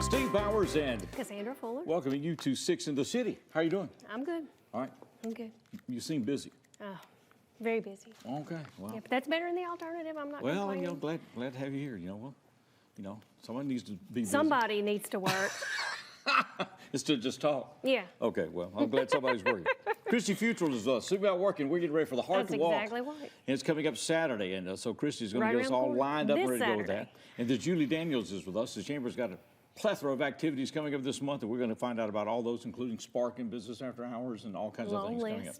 Steve Bowers and Cassandra Fuller. welcoming you to Six in the City. How are you doing? I'm good. All right. I'm good. You seem busy. Oh, very busy. Okay. Well. Yeah, but that's better than the alternative. I'm not Well, complaining. you know, glad to have you here. Someone needs to be busy. Somebody needs to work. Instead of just talk. Yeah. Okay. Well, I'm glad somebody's working. Christy Futrell is us. Sitting out working. We're getting ready for the Heart That's to Walk. exactly right. And it's coming up Saturday, and so Christy's going Right to get us around the all corner. lined up and This ready to go with Saturday. that. And then Julie Daniels is with us. The Chamber's got a plethora of activities coming up this month, and we're going to find out about all those, including Spark and Business After Hours and all kinds of things coming up.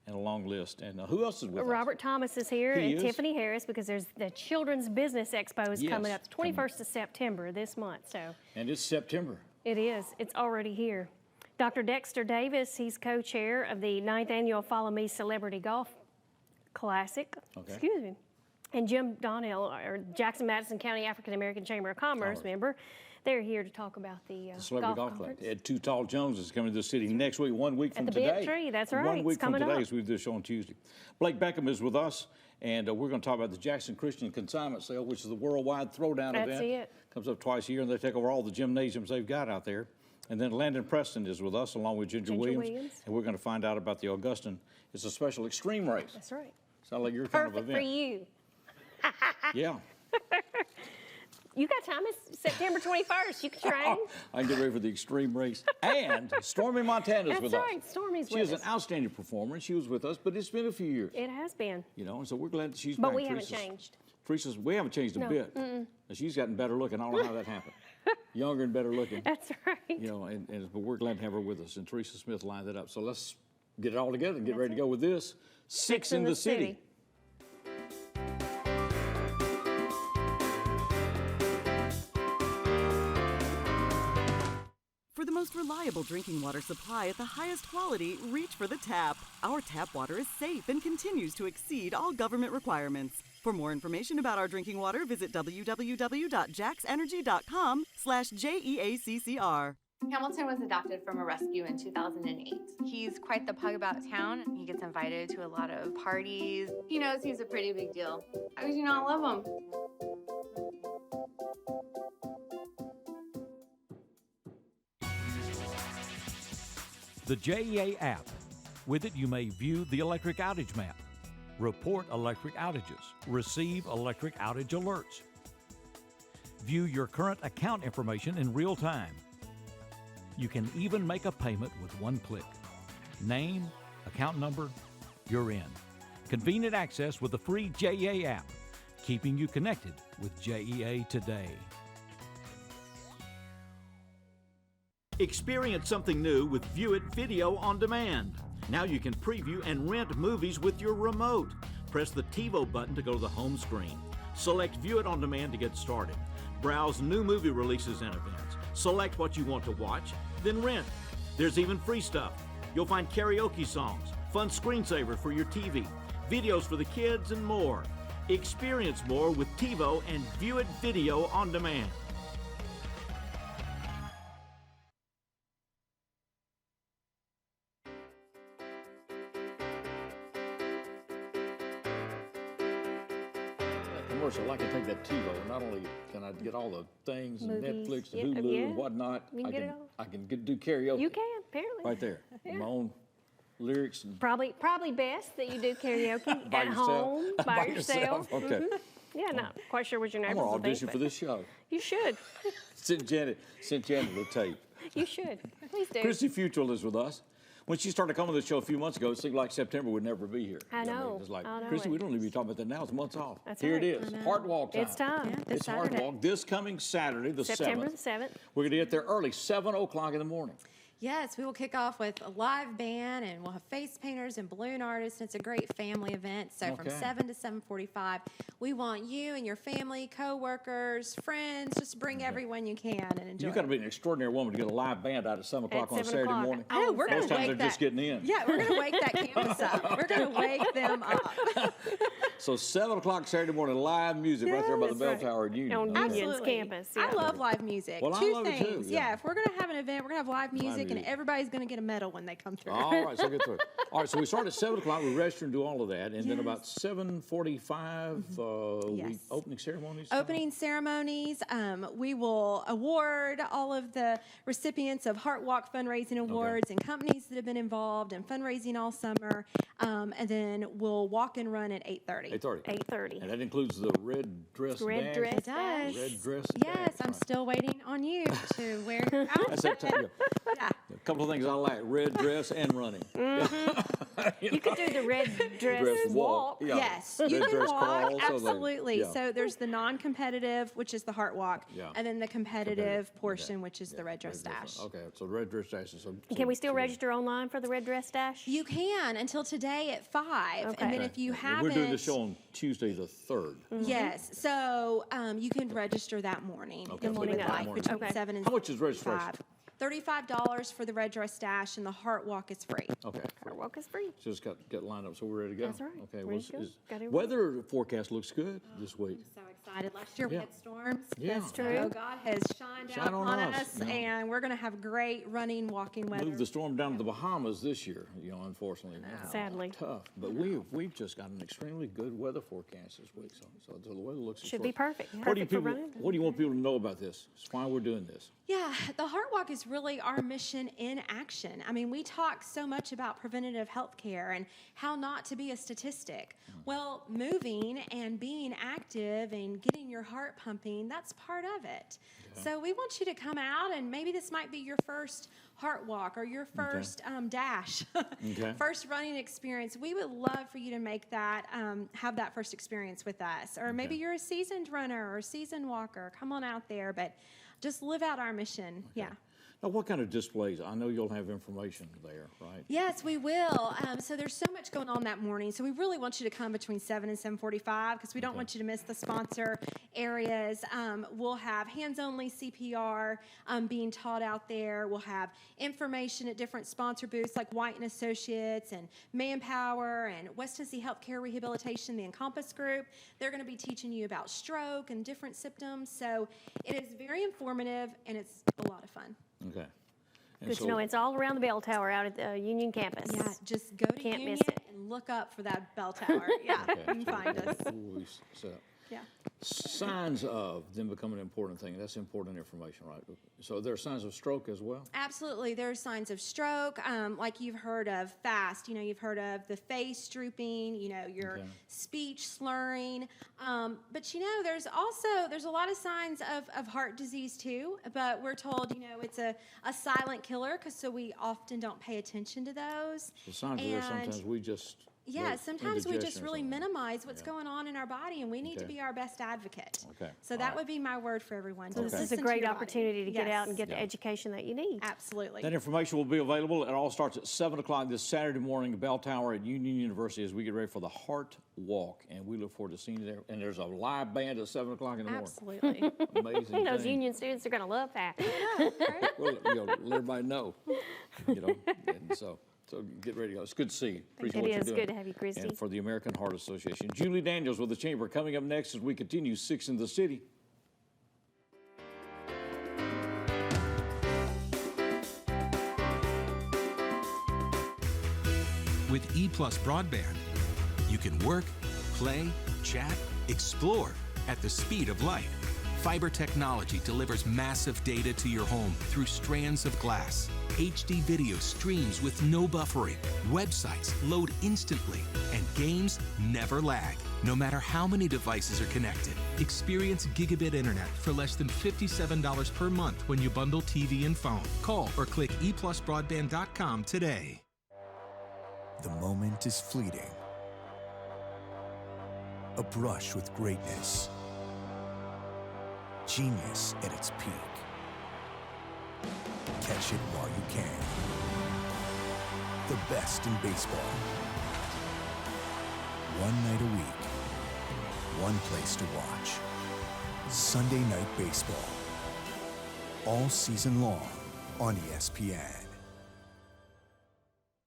And a long list. And who else is with us? Robert Thomas is here, He and is. Tiffany Harris, because there's the Children's Business Expo is coming Yes, up. It's 21st of September this month, so And it's September. it is. It's already here. Dr. Dexter Davis, he's co-chair of the 9th Annual Follow Me Celebrity Golf Classic. Okay. Excuse me. And Jim Donnell, our Jackson-Madison County African American Chamber of Commerce member, they're here to talk about the Celebrity Golf Club. conference. Ed Too Tall Jones is coming to the city next week, 1 week from the today. Big Tree, that's right, 1 it's week from coming today, up. as we do this show on Tuesday. Blake Beckham is with us, and we're going to talk about the Jackson Christian Consignment Sale, which is the worldwide throwdown That's event. it. Comes up twice a year, and they take over all the gymnasiums they've got out there. And then Landon Preston is with us, along with Ginger Williams. And we're going to find out about the Augustin. It's a special extreme race. That's right. Sounds like your kind of Perfect event. for you. Yeah. You got time. It's September 21st. You can train. I can get ready for the extreme race. And Stormy Montana's That's with us. right. Stormy's She with is us. an outstanding performer, and she was with us, but it's been a few years. It has been. You know, and so we're glad that she's But back. we haven't changed. We haven't changed a bit. And she's gotten better looking. I don't know how that happened. Younger and better looking. That's right. You know, but we're glad to have her with us. And Teresa Smith lined it up. So let's get it all together and get ready to go with this. Six in the City. For the most reliable drinking water supply at the highest quality, reach for the tap. Our tap water is safe and continues to exceed all government requirements. For more information about our drinking water, visit www.jaxenergy.com/JEACCR. Hamilton was adopted from a rescue in 2008. He's quite the pug about town. He gets invited to a lot of parties. He knows he's a pretty big deal. How could you not love him? The JEA app. With it, you may view the electric outage map, report electric outages, receive electric outage alerts, view your current account information in real time. You can even make a payment with one click. Name, account number, you're in. Convenient access with the free JEA app, keeping you connected with JEA today. Experience something new with View It Video on Demand. Now you can preview and rent movies with your remote. Press the TiVo button to go to the home screen. Select View It on Demand to get started. Browse new movie releases and events. Select what you want to watch, then rent. There's even free stuff. You'll find karaoke songs, fun screensavers for your TV, videos for the kids, and more. Experience more with TiVo and View It Video on Demand. Commercial, I can take that TiVo. Not only can I get all the things, and Movies, Netflix, yeah, and Hulu, yeah. and whatnot, You can get it all. I can do karaoke. You can, apparently. Right there. Yeah. My own lyrics. And Probably best that you do karaoke By at yourself. home by By yourself. yourself, okay. Yeah, not quite sure what your I'm neighbors going to will think, audition for but this show. You should. Send Janet the tape. You should. Please do. Christy Futrell is with us. When she started coming to the show a few months ago, it seemed like September would never be here. I You what know. It's like, I know Christy, it. we don't need to be talking about that now. It's months off. That's Here right. it is. Heart Walk time. It's time. Yeah. It's Heart Saturday. Walk this coming Saturday, the September 7th. the 7th. We're going to get there early, 7 o'clock in the morning. Yes, we will kick off with a live band, and we'll have face painters and balloon artists, and it's a great family event. So from Okay. 7 to 7:45, we want you and your family, co-workers, friends, just bring everyone you can and enjoy. You've got to be an extraordinary woman to get a live band out at 7 o'clock on a 7 Saturday o'clock. morning. I know, we're Most going to times wake they're that. just getting in. Yeah, we're going to wake that campus up. We're going to wake them up. So 7 o'clock Saturday morning, live music right there by the That's Bell right. Tower in Union. On Okay. Union's campus. I Yeah. love live music. Well, I Two love it things. too, yeah. If we're going to have an event, we're going to have live music and everybody's going to get a medal when they come through. All right, so get through. All right, so we start at 7 o'clock. We register and do all of that. And then about 7:45, we opening ceremonies? Opening ceremonies. We will award all of the recipients of Heart Walk fundraising awards and companies that have been involved in fundraising all summer. And then we'll walk and run at 8:30. 8:30. 8:30. And that includes the red dress Red dash? dress It does. Red dress Yes, dash, I'm right. still waiting on you to wear your That's that time. Yeah. A couple of things I like, red dress and running. You could do the red dress walk. Yeah. Yes, Red you can dress walk, crawl, so they- absolutely. yeah. So there's the non-competitive, which is the Heart Walk, Yeah. and then the competitive portion, Okay. which is the red dress dash. Okay, so red dress dash is... Can we still register online for the red dress dash? You can until today at 5, Okay. and then if you haven't, We're doing the show on Tuesday the 3rd. yes, so you can register that morning Okay, if you morning would of. like, Morning. between Okay. 7 and How much is registration? 5. $35 for the red dress dash, and the Heart Walk is free. Okay. Our walk is free. Just get lined up, so we're ready to go. That's right. Okay. Ready to go. Got it Weather forecast looks good this week. So excited. Last year we Yeah. had storms. Yeah. That's true. So God has shined out Shine on upon us, us, you know. and we're going to have great running, walking weather. Moved the storm down to the Bahamas this year, unfortunately. Sadly. Tough. But we've just got an extremely good weather forecast this week, so the weather looks Should be perfect. What do you Perfect for people? running. What do you want people to know about this? It's why we're doing this. Yeah, the Heart Walk is really our mission in action. I mean, we talk so much about preventative health care and how not to be a statistic. Well, moving and being active and getting your heart pumping, that's part of it. So we want you to come out, and maybe this might be your first Heart Walk or your first dash, Okay. first running experience. We would love for you to make that, have that first experience with us. Or maybe you're a seasoned runner or a seasoned walker. Come on out there, but just live out our mission. Yeah. Now, what kind of displays? I know you'll have information there, right? Yes, we will. So there's so much going on that morning. So we really want you to come between 7 and 7:45 because we don't want you to miss the sponsor areas. We'll have hands-only CPR being taught out there. We'll have information at different sponsor booths like White & Associates and Manpower and West Tennessee Healthcare Rehabilitation, the Encompass Group. They're going to be teaching you about stroke and different symptoms. So it is very informative, and it's a lot of fun. Okay. And Good to know. It's all around the bell tower out at the Union campus. Yeah, just go to Can't Union miss it. and look up for that bell tower. Yeah, you can find us. Always set up. Yeah. Signs of them becoming an important thing. That's important information, right? So there are signs of stroke as well? Absolutely. There are signs of stroke, like you've heard of FAST. You've heard of the face drooping, your speech slurring. But, there's a lot of signs of heart disease too. But we're told, it's a silent killer so we often don't pay attention to those. The signs are there sometimes we just... Yeah, like sometimes we just indigestion or really something. minimize what's going on in our body, and we need to Okay. be our best advocate. Okay. So All that right. would be my word for everyone. So this is a listen to great your body. opportunity to get out and Yes. get the education that you need. Absolutely. That information will be available. It all starts at 7 o'clock this Saturday morning at Bell Tower at Union University as we get ready for the Heart Walk. And we look forward to seeing you there. And there's a live band at 7 o'clock in the morning. Absolutely. Amazing Those thing. union students are going to love that. Well, let everybody know. And so get ready to go. It's good to see you. Appreciate It what you're is doing. good to have you, Christy. And for the American Heart Association. Julie Daniels with the Chamber coming up next as we continue Six in the City. With EPlus broadband, you can work, play, chat, explore at the speed of light. Fiber technology delivers massive data to your home through strands of glass. HD video streams with no buffering. Websites load instantly, and games never lag. No matter how many devices are connected, experience gigabit internet for less than $57 per month when you bundle TV and phone. Call or click eplusbroadband.com today. The moment is fleeting. A brush with greatness. Genius at its peak. Catch it while you can. The best in baseball. One night a week. One place to watch. Sunday Night Baseball. All season long on ESPN.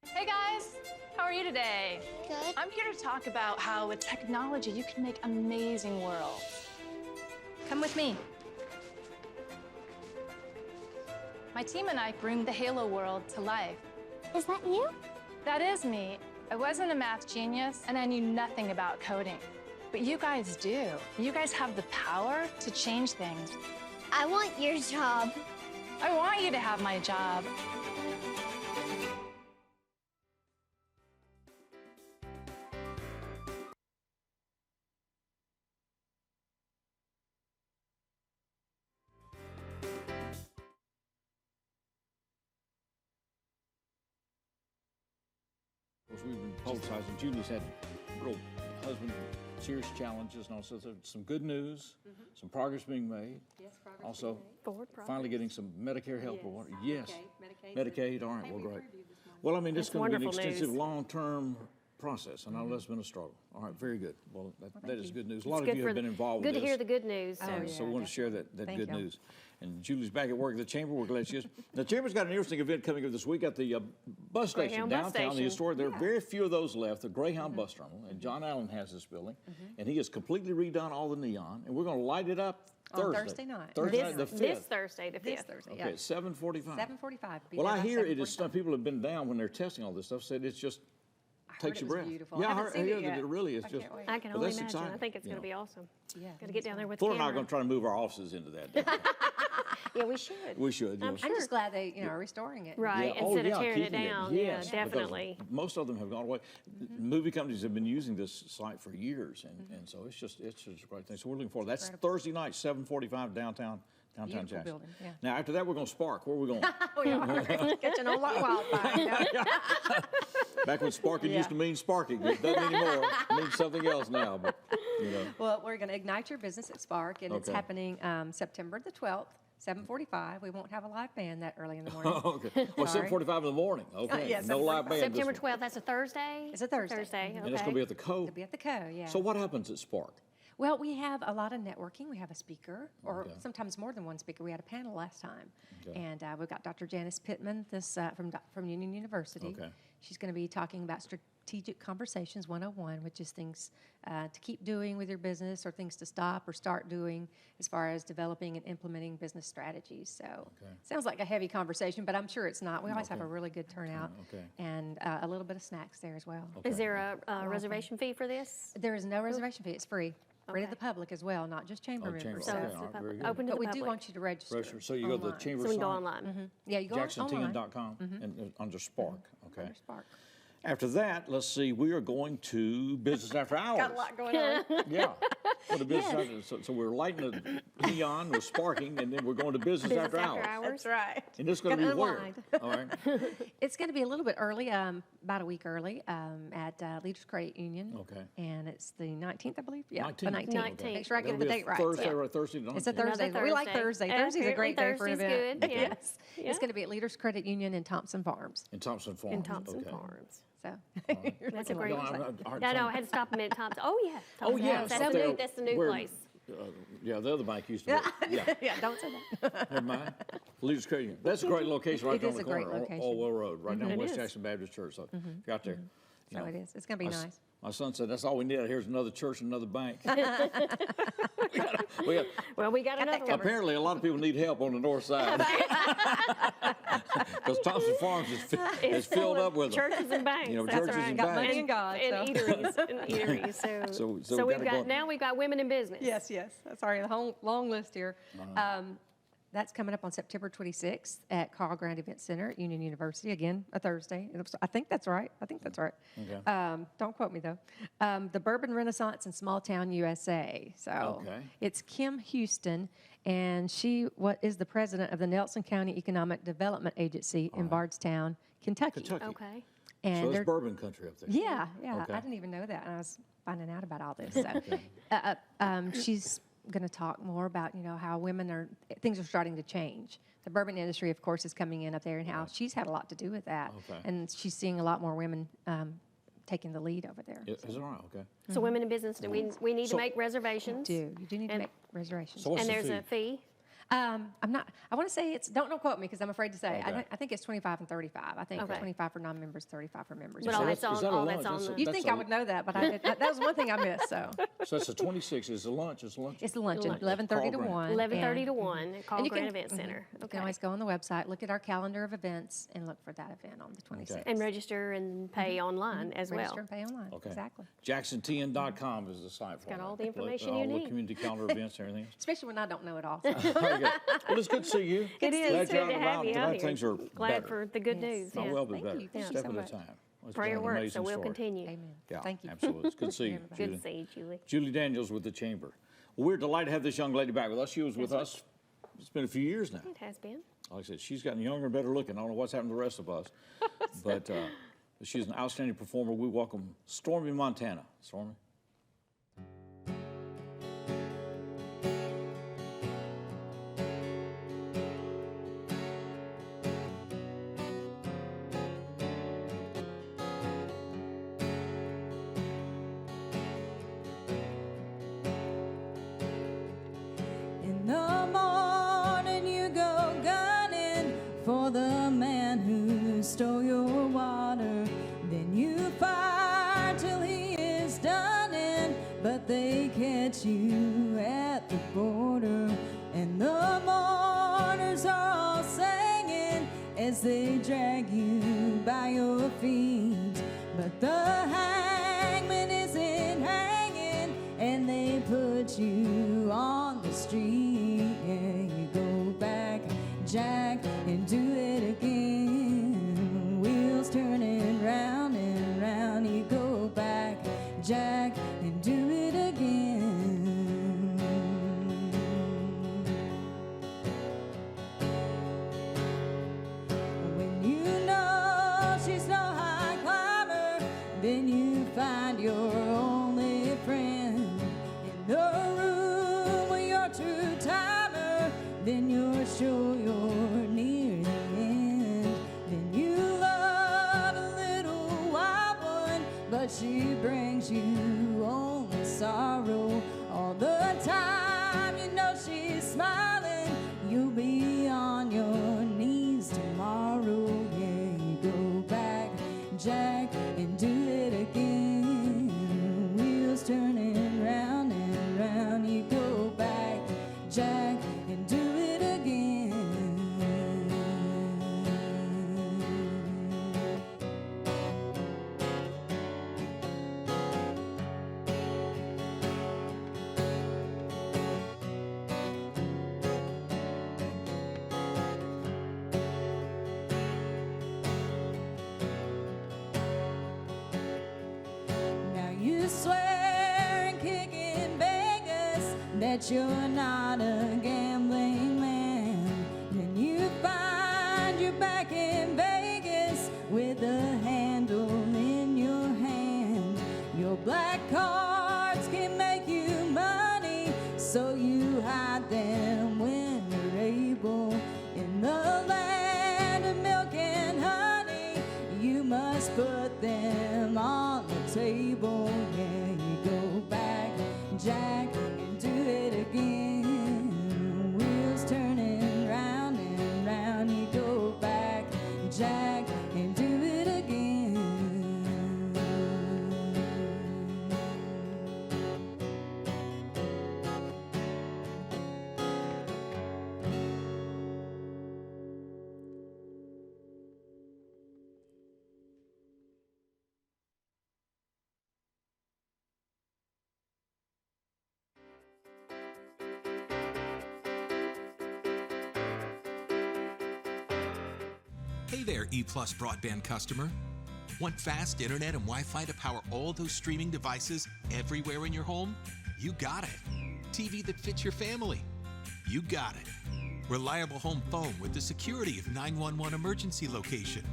Hey guys, how are you today? Good. I'm here to talk about how with technology you can make amazing worlds. Come with me. My team and I bring the Halo world to life. Is that you? That is me. I wasn't a math genius, and I knew nothing about coding. But you guys do. You guys have the power to change things. I want your job. I want you to have my job. Of course, we've been publicizing. Julie's had real husband serious challenges, and also there's some good news, some progress being made. Yes, progress Also, being made. Forward progress. finally getting some Medicare help. Yes. Yes. Medicaid. All right, Hey, well, we great. approved you this morning. Well, I mean, it's That's going to be an wonderful extensive, news. long-term process. I know that's been a struggle. All right, very good. Well, that is good news. A lot It's of good you for have been involved Good with to this. hear the good news. So. So we want to share that Thank good you. news. And Julie's back at work at the Chamber. We're glad she is. The Chamber's got an interesting event coming up this week at the bus station Greyhound bus downtown, the station. historic. There are very few of those left, the Greyhound bus terminal. And John Allen has this building. And he has completely redone all the neon. And we're going to light it up On Thursday. Thursday night. Thursday night, the 5th. This Thursday, the 5th. This Thursday, Okay, yeah. it's 7:45. 7:45. Be Well, there I by hear it is 7:45. some people have been down when they're testing all this stuff, said it's just takes it your was breath. beautiful. Yeah, I I haven't heard seen it that yet. it really is I just. can't wait. I can well, only that's imagine. exciting, I think it's you going to know. be awesome. Yeah. Got to get down there with Phil the and I are camera. going to try to move our offices into that. Yeah, we should. We should. I'm yes. I'm just glad they, are restoring it. Right, Yeah, instead of yeah, tearing it keeping down. Yes, Yeah, because definitely. most of them have gone away. Movie companies have been using this site for years, and so it's just a great thing. So we're looking forward. That's Thursday night, 7:45 downtown Beautiful Jackson. building, yeah. Now after that, we're going to Spark. Where are we going? We are catching on like wildfire. Back when sparking used to mean sparking, it doesn't anymore. It means something else now. But Well, we're going to ignite your business at Spark, and it's Okay. happening September the 12th, 7:45. We won't have a live band that early in the morning. okay. Well, Sorry. 7:45 in the morning. Okay. yeah, No live band. September this one. 12th, that's a Thursday? It's a Thursday. Okay. And it's going to be at the Cove. It'll be at the Co, yeah. So what happens at Spark? Well, we have a lot of networking. We have a speaker, or Okay. sometimes more than one speaker. We had a panel last time, Okay. and we've got Dr. Janice Pittman from Union University. Okay. She's going to be talking about Strategic Conversations 101, which is things to keep doing with your business, or things to stop or start doing as far as developing and implementing business strategies. So, sounds like a heavy conversation, but I'm sure it's not. We always have a really good turnout, and a little bit of snacks there as well. Is there a reservation fee for this? There is no reservation fee. It's free. Free to the public as well, not just chamber members. So Okay, it's all right, the very public, good. open to But the we public. do want you to register. Register. So you go to the online. chamber So we can go site, online. Yeah, you go online. JacksonTN.com and under Spark. Okay. Under Spark. After that, let's see, we are going to Business After Hours. Got a lot going on. Yeah. Well, the business after, so we're lighting the neon, we're sparking, and then we're going to Business After Hours. That's right. And it's going to be Gonna where? unwind. All right. It's going to be a little bit early, about a week early, at Leaders Credit Union. Okay. And it's the 19th, I believe. Yeah, 19th. the 19th. 19th. Make sure I That'll get the be a date right. Thursday, Yeah. right? Thursday the 19th. It's a Thursday. Another We like Thursday. Thursday. And Thursday's a great day for an Thursday's event. good, yeah. Yes. Yeah. It's going to be at Leaders Credit Union in Thompson Farms. In Thompson Farms. In Thompson okay. Farms. So That's a great No, one. I'm hard No, time. I had to stop a minute. Thompson. Oh, yeah. Oh, Thompson yeah. Farms. up That's the there new, that's the new where, place. Yeah, the other bank used to be. Yeah. yeah, don't say that. Never mind. Leaders Credit Union. That's a great location right It there on is the a great corner, location. Orwell Road, right down It West is. Jackson Baptist Church. So if you're out there. you So know, it is. It's going to be nice. My son said, that's all we need out here is another church and another bank. Well, we got another one. Apparently, a lot of people need help on the north side. Because Thompson Farms is filled up with them. churches and banks. You know, That's churches right. and Got banks. money in God. And so. eateries. And eateries. So we we've gotta got go- now we've got women in business. Yes, yes. Sorry, the whole long list here. That's coming up on September 26th at Carl Grant Event Center at Union University. Again, a Thursday. I think that's right. Okay. Don't quote me, though. The Bourbon Renaissance in Small Town, USA. So Okay. it's Kim Houston, and she is the president of the Nelson County Economic Development Agency in Bardstown, Kentucky. Kentucky. Okay. And So they're- it's bourbon country up there. yeah, yeah. Okay. I didn't even know that, and I was finding out about all this. So, she's going to talk more about how things are starting to change. The bourbon industry, of course, is coming in up there, and how she's had a lot to do with that. Okay. And she's seeing a lot more women taking the lead over there. Is it all right? Okay. So women in business, we need So- to make reservations. You do need to And- make reservations. So what's And the there's fee? a fee. I'm not. I want to say it's. Don't quote me because I'm afraid to say. Okay. I think it's 25 and 35. I think Okay. 25 for non-members, 35 for members. But all that's on, is that a all that's lunch? on You the, think I would know that, but I did, that was one thing I missed. So So it's a 26. It's a lunch. It's lunch. it's the lunch at Lunch. 11:30 to Carl 1. 11:30 to 1 at Carl and you Grant can- Event Center. You Okay. can always go on the website, look at our calendar of events, and look for that event on the 26th. And register and pay online as well. Register and pay online. Okay. Exactly. JacksonTN.com is the site for got it. all the Look, information all you the need. community calendar events and everything. Especially when I don't know it all. So. Very good. Well, it's good to see you. It is. Glad It's you're good to out have and you about. out Glad here. things are Glad better. for the good Yes. news. Might Yeah. well be Thank better. you. Thank Step you at so a much. time. It's Prayer been an works, so amazing we'll story. continue. Amen. Yeah, Thank you. absolutely. It's good to see you, Good Julie. to see you, Julie. Julie Daniels with the Chamber. Well, we're delighted to have this young lady back with us. She was with us. It's been a few years now. It has been. Like I said, she's gotten younger and better looking. I don't know what's happened to the rest of us. But she's an outstanding performer. We welcome Stormy, Montana. Stormy. In the morning you go gunning for the man who stole your water. Then you fire till he is done in, but they catch you at the border. And the mourners are all singing as they drag you by your feet. But the hangman isn't hanging, and they put you on the street. Yeah, you go back, Jack, and do it again. Wheels turning round and round. You go back, Jack, and do it again. When you know she's no high climber, then you find your only friend in the room with your two-timer. Then you're sure you're near the end. Then you love a little wild one, but she brings you only sorrow all the time. You know she's smiling. You'll be on your knees tomorrow. Yeah, you go back, Jack, and do it again. Wheels turning round and round. You go back, Jack, and do it again. Now you swear and kick in Vegas that you're not a gambling man. Then you find you're back in Vegas with a handle in your hand. Your black cards can make you money, so you hide them when you're able. In the land of milk and honey, you must put them on the table. Yeah, you go back, Jack, and do it again. Wheels turning round and round. You go back, Jack, and do it again. Hey there, EPlus broadband customer. Want fast internet and Wi-Fi to power all those streaming devices everywhere in your home? You got it. TV that fits your family? You got it. Reliable home phone with the security of 911 emergency location?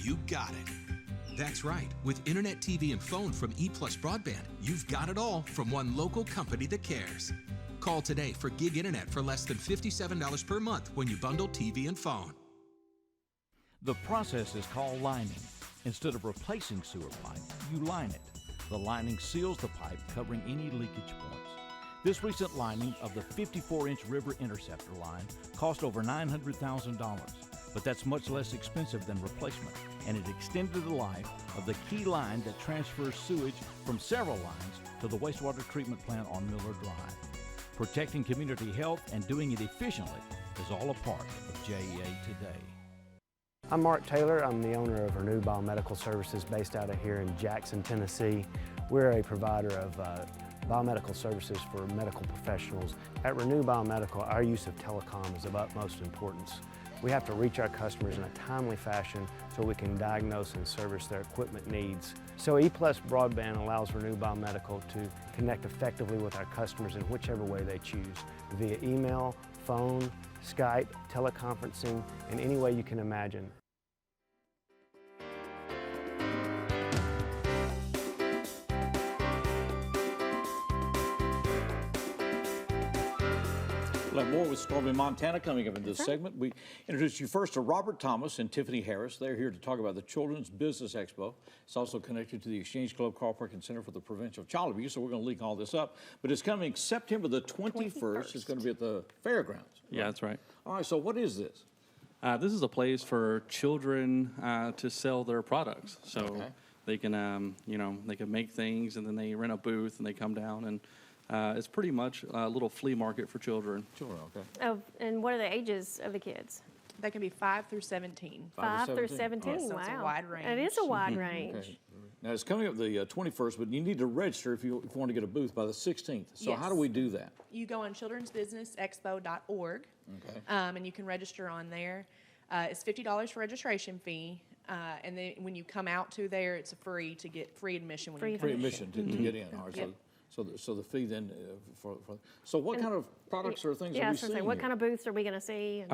You got it. That's right. With internet, TV, and phone from EPlus Broadband, you've got it all from one local company that cares. Call today for gig internet for less than $57 per month when you bundle TV and phone. The process is called lining. Instead of replacing sewer pipe, you line it. The lining seals the pipe, covering any leakage points. This recent lining of the 54-inch River Interceptor line cost over $900,000, but that's much less expensive than replacement, and it extended the life of the key line that transfers sewage from several lines to the wastewater treatment plant on Miller Drive. Protecting community health and doing it efficiently is all a part of JEA today. I'm Mark Taylor. I'm the owner of Renew Biomedical Services based out of here in Jackson, Tennessee. We're a provider of biomedical services for medical professionals. At Renew Biomedical, our use of telecom is of utmost importance. We have to reach our customers in a timely fashion so we can diagnose and service their equipment needs. So EPlus broadband allows Renew Biomedical to connect effectively with our customers in whichever way they choose, via email, phone, Skype, teleconferencing, in any way you can imagine. We'll have more with Stormy, Montana coming up in this segment. We introduce you first to Robert Thomas and Tiffany Harris. They're here to talk about the Children's Business Expo. It's also connected to the Exchange Club Car Park and Center for the Prevention of Child Abuse, so we're going to link all this up. But it's coming September the 21st. It's going to be at the fairgrounds. Right? Yeah, that's right. All right, so what is this? This is a place for children to sell their products. So they can, they can make things, and then they rent a booth, and they come down, and it's pretty much a little flea market for children. Children, okay. Oh, and what are the ages of the kids? They can be 5 through 17. 5 through 17, Right. So wow. it's a wide range. It is a wide range. Okay. Now, it's coming up the 21st, but you need to register if you want to get a booth by the 16th. So how do we do that? You go on childrensbusinessexpo.org, and you can register on there. It's $50 for registration fee, and then when you come out to there, it's free to get free admission when you come Free admission to get in. All right, so the fee then so what kind of products or things are we seeing what here? kind of booths are we going to see?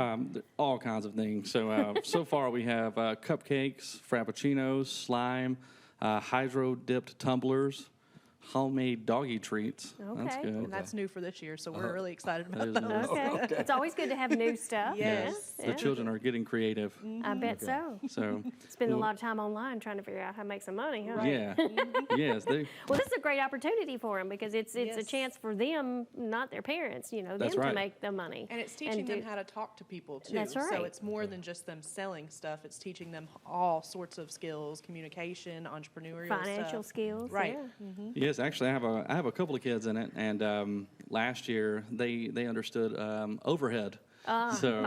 All kinds of things. So so far we have cupcakes, frappuccinos, slime, hydro-dipped tumblers, homemade doggy treats. That's good. And that's new for this year, so we're really excited about those. Okay. It's always good to have new stuff. Yes. The children are getting creative. I bet so. So spending a lot of time online trying to figure out how to make some money, huh? Yeah. Yes. Well, this is a great opportunity for them because it's a chance for them, not their parents, them to make the money. And it's teaching them how to talk to people too. That's right. So it's more than just them selling stuff. It's teaching them all sorts of skills, communication, entrepreneurial financial stuff. skills. Right. Yeah. Yes, actually, I have a couple of kids in it, and last year they understood overhead. So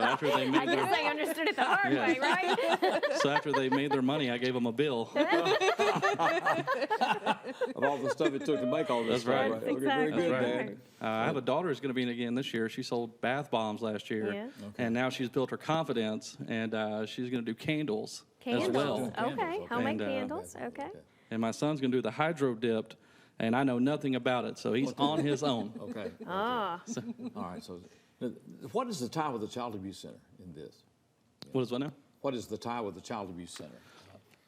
after they made they understood it the hard way, right? So after they made their money, I gave them a bill. Of all the stuff it took to make all this stuff. Right. Right. Okay, very good, Dad. I have a daughter who's going to be in again this year. She sold bath bombs last year, and now she's built her confidence, and she's going to do candles as well. Okay, homemade candles. Okay. And my son's going to do the hydro dipped, and I know nothing about it, so he's on his own. Okay. Ah. So, all right. So, what is the tie with the Child Abuse Center in this? What is what now? What is the tie with the Child Abuse Center?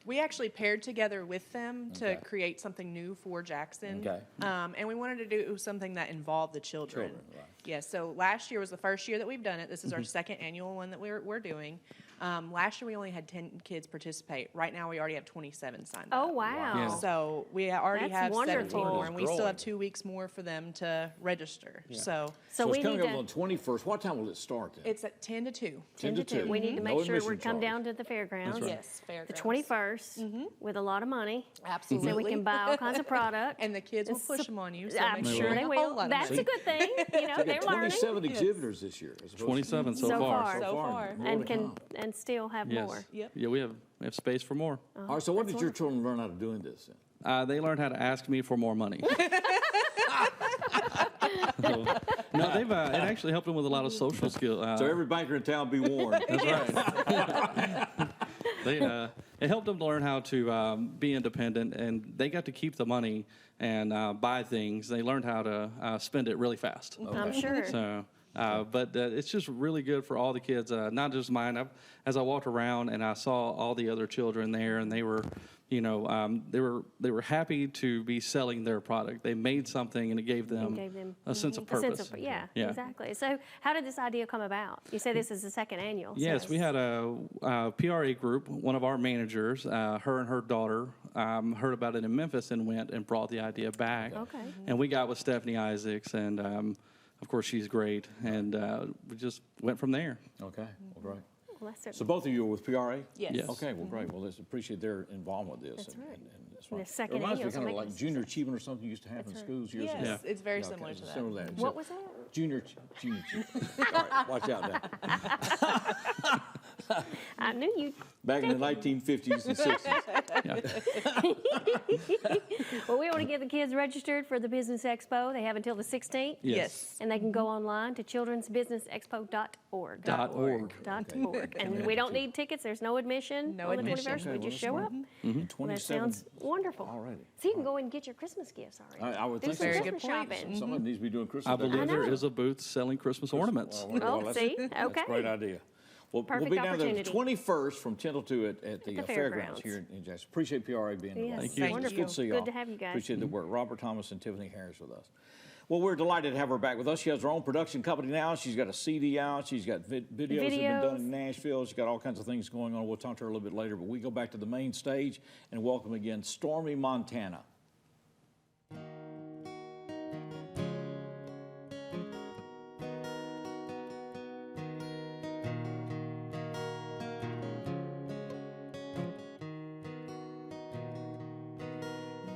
We actually paired together with them to create something new for Jackson. Okay. And we wanted to do something that involved the children. Right. Yeah, so last year was the first year that we've done it. This is our second annual one that we're doing. Last year we only had 10 kids participate. Right now we already have 27 signed up. Oh, wow. Yeah. So we already That's have wonderful. 17 more, and we still Growing. have 2 weeks more for them to register. Yeah. So So we it's coming need up to- on the 21st. What time will it start then? it's at 10 to 2. 10 to 2. We need to No make sure we admission come charge. down to the fairgrounds. Yes, The fairgrounds. 21st with a lot of money. Absolutely. So we can buy all kinds of product. And the kids will push them on you. So I'm make sure you they make a whole will. lot of That's money. a good thing. We They're got learning. 27 exhibitors this year. as opposed to- 27 so So far. far. So far. More And to can come. still have Yes. more. Yep. Yeah, we have space for more. All right. So what did your children learn how to do in this? Then? They learned how to ask me for more money. No, they've it actually helped them with a lot of social skills. So every banker in town be warned. That's right. It helped them to learn how to be independent, and they got to keep the money and buy things. They learned how to spend it really fast. I'm sure. So But it's just really good for all the kids, not just mine. As I walked around and I saw all the other children there, and they were, they were happy to be selling their product. They made something, and it gave them a sense of purpose. Yeah, exactly. So how did this idea come about? You say this is the second annual. Yes, we had a PRA group. One of our managers, her and her daughter, heard about it in Memphis and went and brought the idea back. Okay. And we got with Stephanie Isaacs, and of course she's great, and we just went from there. Okay, well, great. Well, that's So both of you are with PRA? Yes. Yes. Okay, well, great. Well, let's appreciate their involvement with this. That's right. And it's And fun. the second It reminds me annual, so kind of make like this junior achievement or something you used to have in That's right. schools years Yes, ago. it's very Yeah, similar okay, to that. Similar to that. What was that? Junior achievement. All right, watch out now. I knew you. Back in the 1950s and 60s. Well, we want to get the kids registered for the Business Expo. They have until the 16th. Yes. And they can go online to childrensbusinessexpo.org. .org. .org. And we don't need tickets. There's no admission No on the admission. 21st. We just show up. Well, that 27. sounds wonderful. Alrighty. So you can go and get your Christmas gifts already. I would Do think some so. Very good Christmas point. shopping. Somebody needs to be doing Christmas. I believe I there know. is a booth selling Christmas ornaments. Oh, that's- see? That's a Okay. great idea. Well, Perfect we'll be down there the opportunity. 21st from 10 till 2 at the the fairgrounds fairgrounds. here in Jackson. Appreciate PRA being involved. Yes, Thank you. It's wonderful. good to see you all. Good to have you guys. Appreciate the work. Robert Thomas and Tiffany Harris with us. Well, we're delighted to have her back with us. She has her own production company now. She's got a CD out. She's got videos that have been done in Nashville. She's got all kinds of things going on. We'll talk to her a little bit later. But we go back to the main stage and welcome again Stormy, Montana.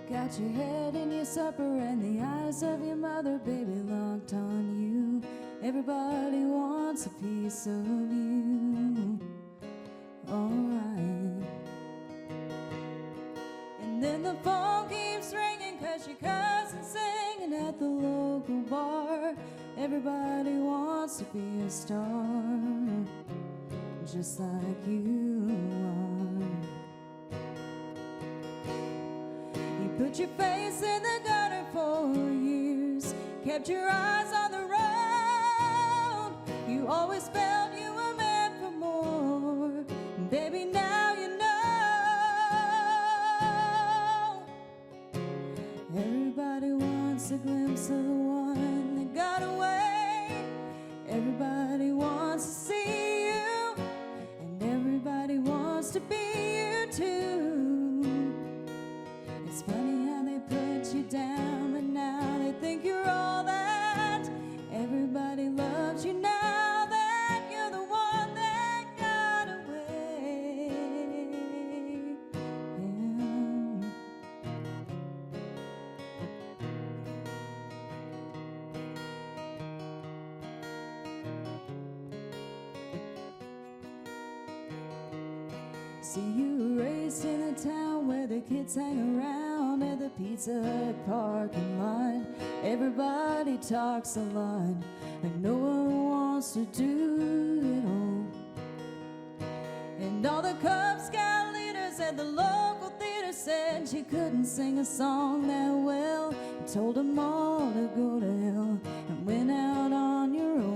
Got your head in your supper and the eyes of your mother, baby, locked on you. Everybody wants a piece of you. Alright. And then the phone keeps ringing 'cause your cousin's singing at the local bar. Everybody wants to be a star, just like you are. Put your face in the gutter for years, kept your eyes on the road. You always felt you were meant for more. Baby, now you know. Everybody wants a glimpse of the one that got away. Everybody wants to see you, and everybody wants to be you too. It's funny how they put you down, but now they think you're all that. Everybody loves you now that you're the one that got away. Yeah. See, you were raised in a town where the kids hang around at the Pizza Hut parking lot. Everybody talks a lot, but no one wants to do it all. And all the Cub Scout leaders at the local theater said she couldn't sing a song that well. And told them all to go to hell and went out on your own.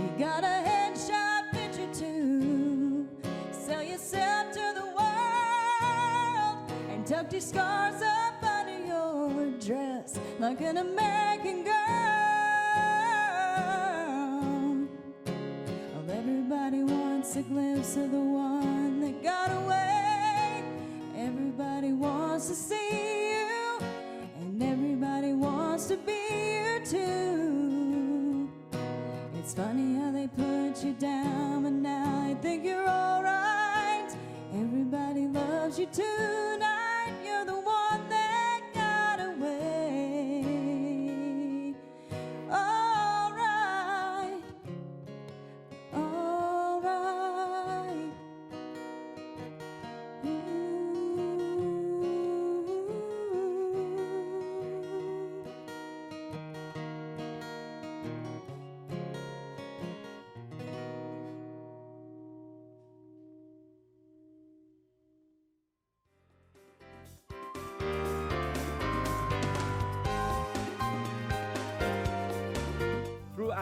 You got a headshot picture too. Sell yourself to the world and tucked your scars up under your dress like an American girl. Well, everybody wants a glimpse of the one that got away. Everybody wants to see you, and everybody wants to be you too. It's funny how they put you down, but now they think you're alright. Everybody loves you tonight. You're the one that got away. Alright, alright.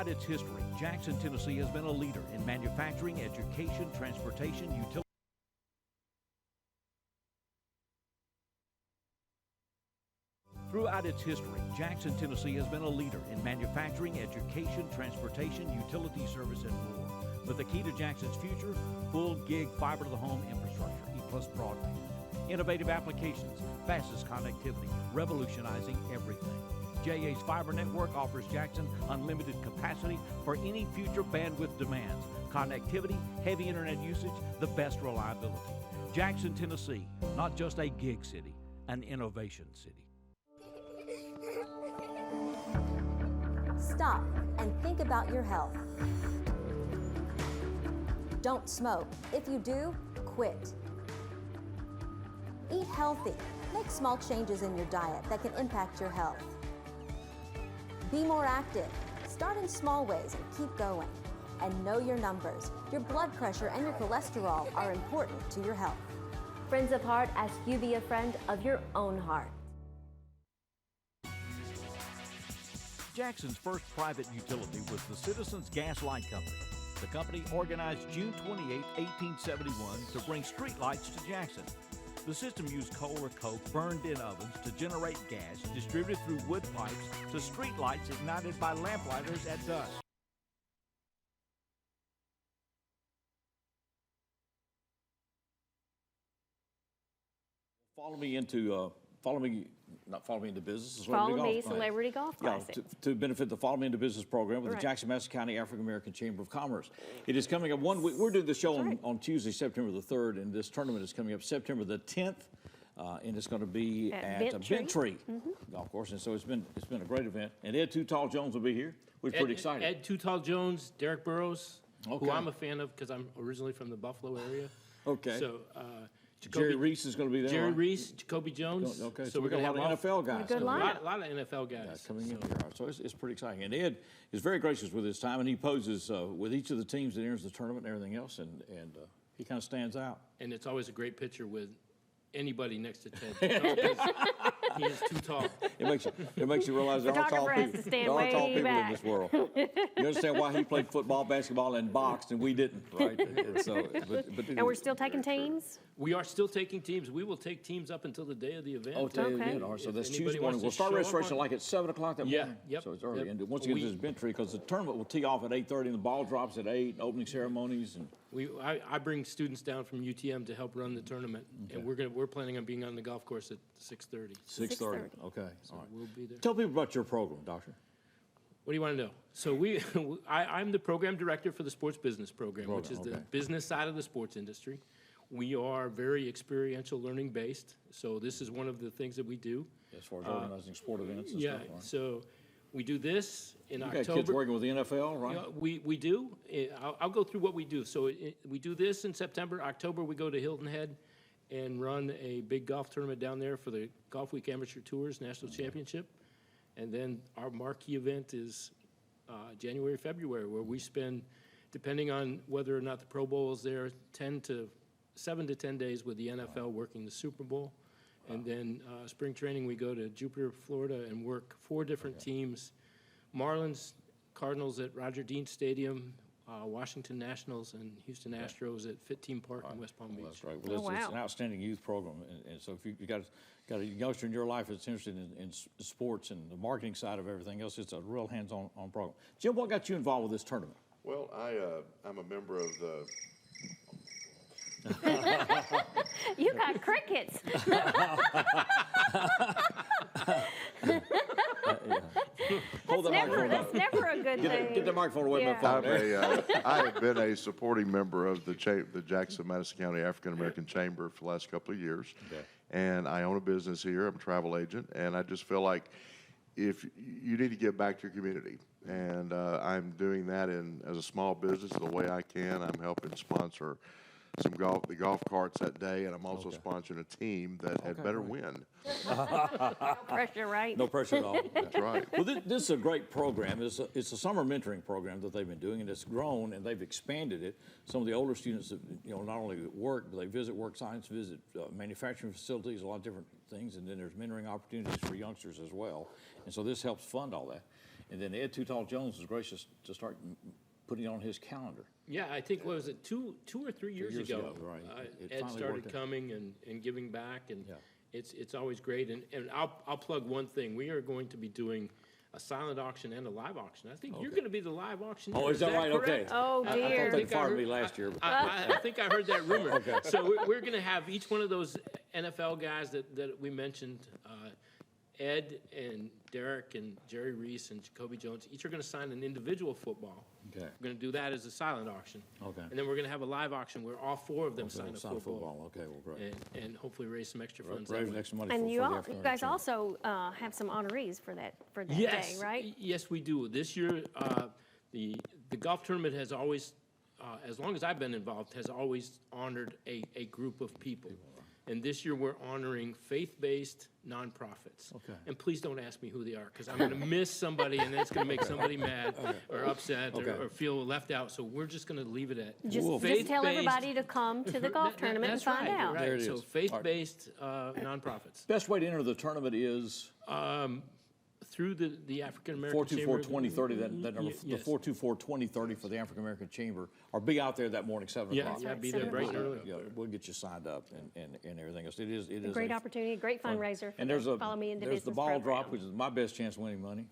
Throughout its history, Jackson, Tennessee has been a leader in manufacturing, education, transportation, utility. Throughout its history, Jackson, Tennessee has been a leader in manufacturing, education, transportation, utility service, and more. But the key to Jackson's future, full gig fiber to the home infrastructure, EPlus broadband. Innovative applications, fastest connectivity, revolutionizing everything. JA's fiber network offers Jackson unlimited capacity for any future bandwidth demands. Connectivity, heavy internet usage, the best reliability. Jackson, Tennessee, not just a gig city, an innovation city. Stop and think about your health. Don't smoke. If you do, quit. Eat healthy. Make small changes in your diet that can impact your health. Be more active. Start in small ways and keep going. And know your numbers. Your blood pressure and your cholesterol are important to your health. Friends of Heart ask you be a friend of your own heart. Jackson's first private utility was the Citizens Gas Light Company. The company organized June 28, 1871 to bring streetlights to Jackson. The system used coal or coke burned in ovens to generate gas distributed through wood pipes to streetlights ignited by lamplighters at dusk. Follow me into business. Follow Me Celebrity Golf Classic. Yeah, to benefit the Follow Me into Business program with Right. the Jackson-Madison County African American Chamber of Commerce. It is coming up one week. We're doing the show on Tuesday, September the 3rd, and this tournament is coming up September the 10th, and it's going to be at Bentry Golf Course. And so it's been a great event. And Ed Too Tall Jones will be here. We're pretty excited. Ed Too Tall Jones, Derek Burrows, who I'm a fan of because I'm originally from the Buffalo area. Okay. So. Jerry Reese is going to be there. Jerry right? Reese, Jacoby Jones. Okay, so we've got a lot of NFL guys. A lot of NFL guys coming in here. So it's pretty exciting. And Ed is very gracious with his time, and he poses with each of the teams that enters the tournament and everything else, and he kind of stands out. And it's always a great picture with anybody next to Ted. He is too tall. It makes you realize there are tall people. There are tall people in this world. You understand why he played football, basketball, and boxed, and we didn't, right? And we're still taking teams? We are still taking teams. We will take teams up until the day of the event. Oh, till the event. All right, so that's Tuesday morning. We'll start registration like at 7 o'clock that morning. Yep. So it's early. And once you get to this Bentry, because the tournament will tee off at 8:30 and the ball drops at 8, opening ceremonies. And I bring students down from UTM to help run the tournament, and we're planning on being on the golf course at 6:30. 6:30. Okay. So all right. we'll be there. Tell people about your program, Doctor. What do you want to know? So I'm the program director for the sports business program, which is the business side of the sports industry. We are very experiential learning based, so this is one of the things that we do. As far as organizing sport events and stuff. Right? So we do this in October. You got kids working with the NFL, right? We do. I'll go through what we do. So we do this in September. October, we go to Hilton Head and run a big golf tournament down there for the Golf Week Amateur Tours National Championship. And then our marquee event is January, February, where we spend, depending on whether or not the Pro Bowl is there, 7 to 10 days with the NFL working the Super Bowl. And then spring training, we go to Jupiter, Florida, and work 4 different teams. Marlins, Cardinals at Roger Dean Stadium, Washington Nationals, and Houston Astros at Fit Team Park in West Palm Beach. That's right. Well, it's an outstanding youth program. And so if you got a youngster in your life that's interested in sports and the marketing side of everything else, it's a real hands-on program. Jim, what got you involved with this tournament? Well, I'm a member of the... You got crickets. Hold the microphone. That's never a good thing. Get the microphone away from my phone. I have been a supporting member of the Jackson-Madison County African American Chamber for the last couple of years. Okay. And I own a business here. I'm a travel agent. And I just feel like if you need to give back to your community. And I'm doing that as a small business the way I can. I'm helping sponsor the golf carts that day, and I'm also sponsoring a team that had better win. No pressure, right? No pressure at all. That's right. Well, this is a great program. It's a summer mentoring program that they've been doing, and it's grown, and they've expanded it. Some of the older students, not only work, but they visit work sites, visit manufacturing facilities, a lot of different things, and then there's mentoring opportunities for youngsters as well. And so this helps fund all that. And then Ed Too Tall Jones was gracious to start putting it on his calendar. Yeah, I think, what was it, two or 3 years ago? Right. Ed started coming and giving back, and it's always great. And I'll plug one thing. We are going to be doing a silent auction and a live auction. I think you're going to be the live auction. Oh, is that right? Correct? Okay. Oh, dear. I thought they fired me last year. I think I heard that rumor. Okay. So we're going to have each one of those NFL guys that we mentioned, Ed and Derek and Jerry Reese and Jacoby Jones, each are going to sign an individual football. Okay. We're going to do that as a silent auction. Okay. And then we're going to have a live auction where all 4 of them sign a football. Okay, well, great. And hopefully raise some extra funds. Raise extra money And for you the all, African you guys American also have some honorees for that Yes, day, right? Yes, we do. This year, the golf tournament has always, as long as I've been involved, has always honored a group of people. And this year, we're honoring faith-based nonprofits. Okay. And please don't ask me who they are, because I'm going to miss somebody, and that's going to make somebody mad or upset or feel left out. So we're just going to leave it at Just tell everybody to come to the golf tournament and find out. Right. There it So is. faith-based nonprofits. Best way to enter the tournament is Through the African American 424-2030, that number, Yes. the 424-2030 for the African American Chamber, or be out there that morning, 7 Yeah, o'clock. yeah, be there bright and early. Yeah, we'll get you signed up and everything else. It is A great opportunity, a great fundraiser. And there's Follow Me Into there's the Business ball program. drop, which is my best chance of winning money.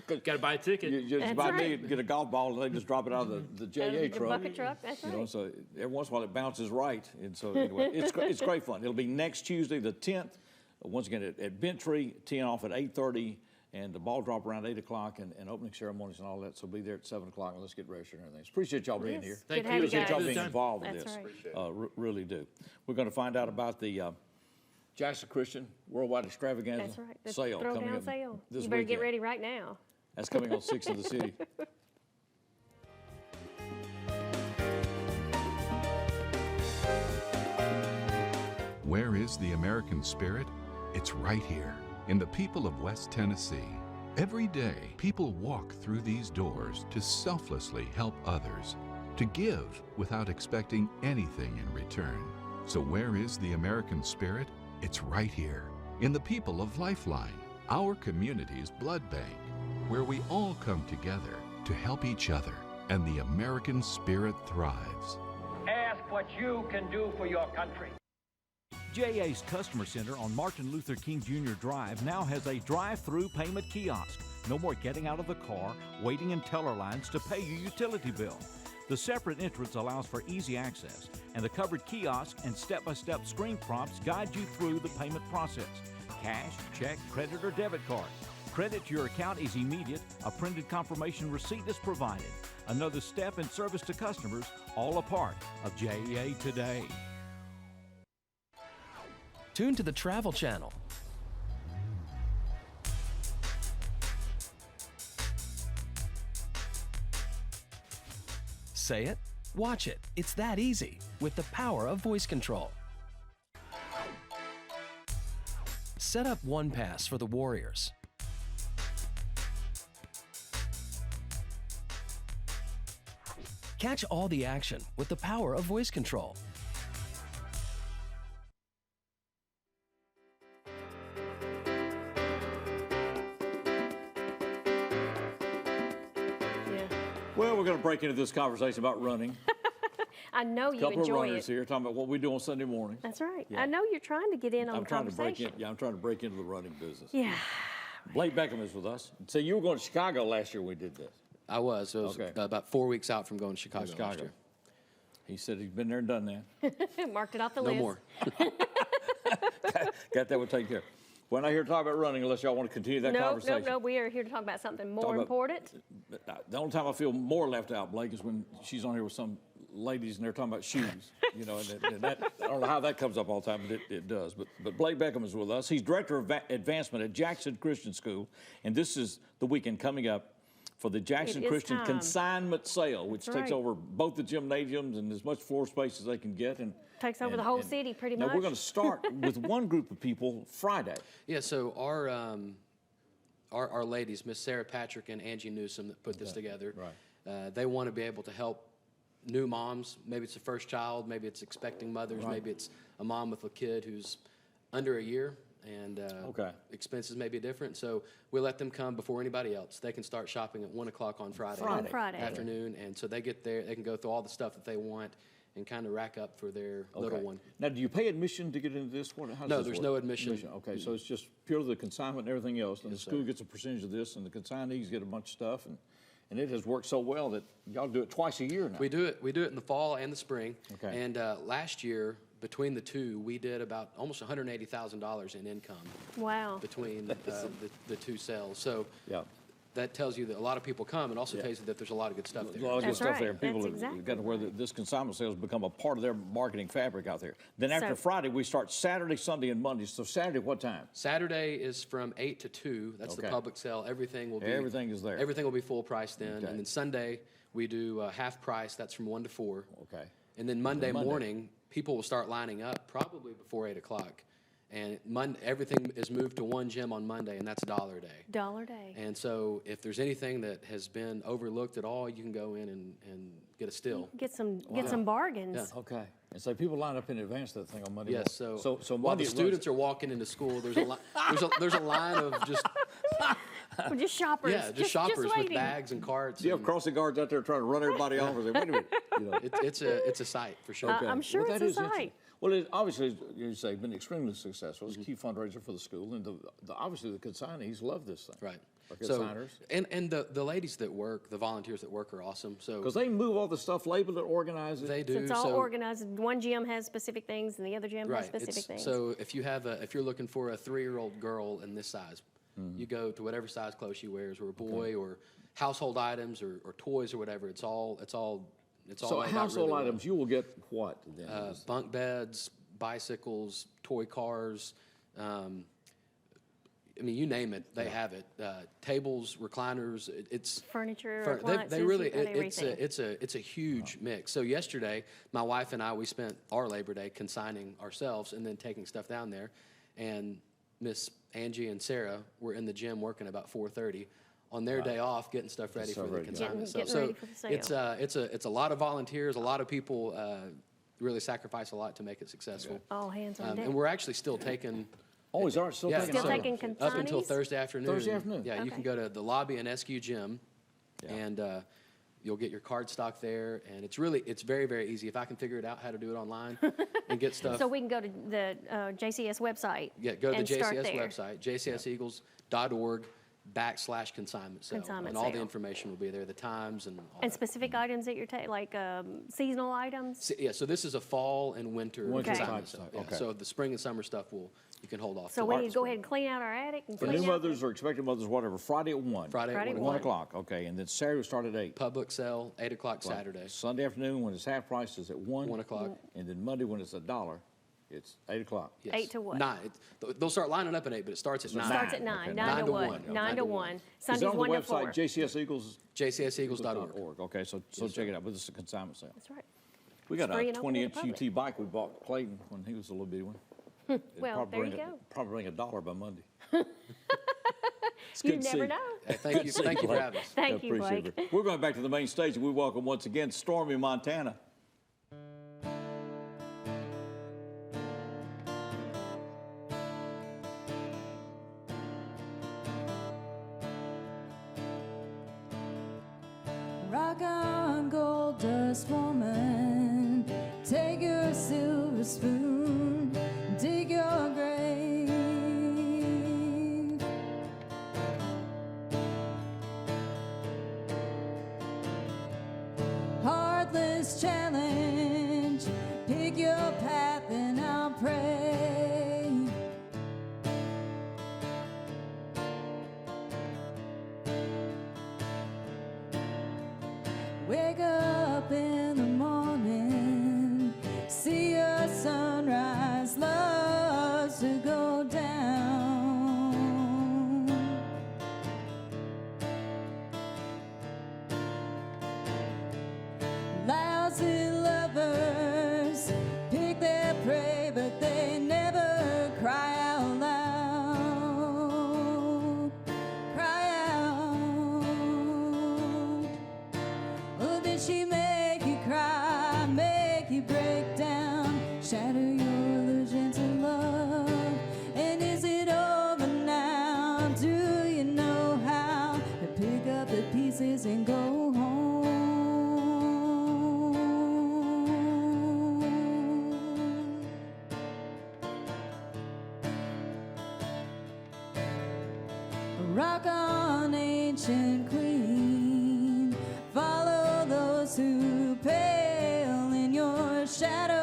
Got to buy a ticket. You just That's buy me, right. get a golf ball, and they just drop it out of the JA the truck. bucket truck, that's You know, right. so every once in a while it bounces right, and so anyway, it's great fun. It'll be next Tuesday, the 10th. Once again at Bentry, teeing off at 8:30, and the ball drop around 8 o'clock, and opening ceremonies and all that. So be there at 7 o'clock, and let's get registered and everything. Appreciate y'all being here. Thank you. Appreciate y'all Good being time. involved with That's this. right. Really do. We're going to find out about the Jackson Christian Worldwide Extravaganza That's right. The sale coming throwdown up sale. this You better get weekend. ready right now. That's coming on 6th of the city. Where is the American spirit? It's right here, in the people of West Tennessee. Every day, people walk through these doors to selflessly help others, to give without expecting anything in return. So where is the American spirit? It's right here, in the people of Lifeline, our community's blood bank, where we all come together to help each other, and the American spirit thrives. Ask what you can do for your country. JA's Customer Center on Martin Luther King Jr. Drive now has a drive-through payment kiosk. No more getting out of the car, waiting in teller lines to pay your utility bill. The separate entrance allows for easy access, and the covered kiosk and step-by-step screen prompts guide you through the payment process. Cash, check, credit, or debit card. Credit to your account is immediate. A printed confirmation receipt is provided. Another step in service to customers, all a part of JA Today. Tune to the Travel Channel. Say it, watch it. It's that easy with the power of voice control. Set up OnePass for the Warriors. Catch all the action with the power of voice control. Well, we're going to break into this conversation about running. I know you A couple of enjoy runners it. here talking about what we do on Sunday morning. That's right. Yeah. I know you're trying to get in on I'm the trying to break conversation. in. Yeah, I'm trying to break into the running business. Yeah. Blake Beckham is with us. So you were going to Chicago last year when we did this. I was. It was about 4 weeks out from going to Chicago last year. He said he's been there and done that. Marked it off the No list. more. Got that one taken care of. We're not here to talk about running unless y'all want to continue that conversation. No. We are here to talk about something more Talk about- important. The only time I feel more left out, Blake, is when she's on here with some ladies and they're talking about shoes. You know, and that, I don't know how that comes up all the time, but it does. But Blake Beckham is with us. He's Director of Advancement at Jackson Christian School, and this is the weekend coming up for the Jackson It is Christian time. Consignment Sale, which That's takes right. over both the gymnasiums and as much floor space as they can get. And Takes over and- the whole and- city pretty Now, much. we're going to start with one group of people Friday. Yeah, so our ladies, Miss Sarah Patrick and Angie Newsom, that put this together, they want to be able to help new moms. Maybe it's a first child, maybe it's expecting mothers, maybe it's a mom with a kid who's under a year and Okay. expenses may be different. So we let them come before anybody else. They can start shopping at 1 o'clock on Friday, On Friday. afternoon, and so they get there. They can go through all the stuff that they want and kind of rack up for their little one. Now, do you pay admission to get into this? How does No, this there's work? no admission. Okay, so it's just purely the consignment and everything else, and Yes, the school sir. gets a percentage of this, and the consignees get a bunch of stuff, and it has worked so well that y'all do it twice a year now. We do it in the fall and the spring. Okay. And last year, between the two, we did about almost $180,000 in income. Wow. Between the two sales. So yeah. that tells you that a lot of people come, and also tells you that there's a lot of good stuff there. A lot of good stuff there. People have got to where this consignment sales become a part of their marketing fabric out there. Then after Friday, we start Saturday, Sunday, and Monday. So Saturday, what time? Saturday is from 8 to 2. That's the public sale. Everything will be. Everything is there. Everything will be full price then. Okay. And then Sunday, we do half price. That's from 1 to 4. Okay. And then Monday morning, people will start lining up probably before 8 o'clock. And everything is moved to one gym on Monday, and that's $1 a day. $1 a day. And so if there's anything that has been overlooked at all, you can go in and get a steal. Get some bargains. Yeah. Okay. And so people line up in advance of that thing on Monday. Yes. morning. So while Monday the it students are walking into school, there's a line of just Well, just shoppers. yeah, just shoppers with waiting. bags and carts. Do you have crossing guards out there trying to run everybody off? And say, wait a minute. You know. It's a sight for sure. I'm sure that it's is a interesting. sight. Well, it obviously, you say, been extremely successful. It's a key fundraiser for the school, and obviously the consignees love this thing. Right. Or So, consigners. and the ladies that work, the volunteers that work are awesome. So Because they move all the stuff, label it, organize it. they do. So it's all organized. One gym has specific things, and the other gym has specific things. So if you're looking for a 3-year-old girl in this size, you go to whatever size clothes she wears, or a boy, or household items, or toys, or whatever. It's all. So laid out household really well. items, you will get what then? Bunk beds, bicycles, toy cars. I mean, you name it, they have it. Tables, recliners. It's furniture, they appliances, really. you've got everything. It's a huge mix. So yesterday, my wife and I, we spent our Labor Day consigning ourselves and then taking stuff down there, and Miss Angie and Sarah were in the gym working about 4:30 on their day off, getting stuff ready for the consignment. Getting ready for the sale. It's a lot of volunteers, a lot of people really sacrifice a lot to make it successful. All hands on deck. And we're actually still taking. Oh, is ours still taking? Still taking consignees? Up until Thursday afternoon. Thursday afternoon. Yeah, you can go to the lobby in SQ Gym, and you'll get your card stock there. And it's very, very easy. If I can figure it out how to do it online and get stuff. So we can go to the JCS website. Yeah, go to the and start JCS there. website, jcseagles.org/consignment sale. Consignment and all the sale. information will be there, the times and all And that. specific items that you're taking, like seasonal items. So this is a fall and winter Winter consignment type sale. stuff, Yeah, okay. So the spring and summer stuff you can hold off. So till we the need to go spring. ahead and clean out our attic and For clean new out mothers or expected mothers, whatever, Friday at 1. Friday at 1 1 o'clock, okay. And then Saturday will start at 8. Public sale, 8 o'clock Saturday. Sunday afternoon when it's half price is at 1. 1 o'clock. And then Monday when it's $1, it's 8 o'clock. Yes. 8 to what? 9. They'll start lining up at 8, but it starts at 9. Starts at 9. Okay. 9 to 1. 1. 9 to 1. Is it Sunday's on the 1 to website, 4. JCSeagles? jcseagles.org. Okay, so check it out. But it's a consignment sale. That's right. We got Free a and open to the 20-inch UT bike we bought Clayton when he was a little bitty one. Well, there you go. Probably bring $1 by Monday. It's You good to see never know. Hey, thank you for having us. Thank you, Appreciate Blake. it. We're going back to the main stage. We welcome once again Stormy, Montana. Rock on, gold dust woman. Take your silver spoon, dig your grave. Heartless challenge, pick your path and I'll pray. Wake up in the morning, see a sunrise, loves to go down. Lousy lovers pick their prey, but they never cry out loud. Cry out. Oh, did she make you cry? you know how to pick up the pieces and go home? Rock on, ancient queen, follow those who pale in your shadow.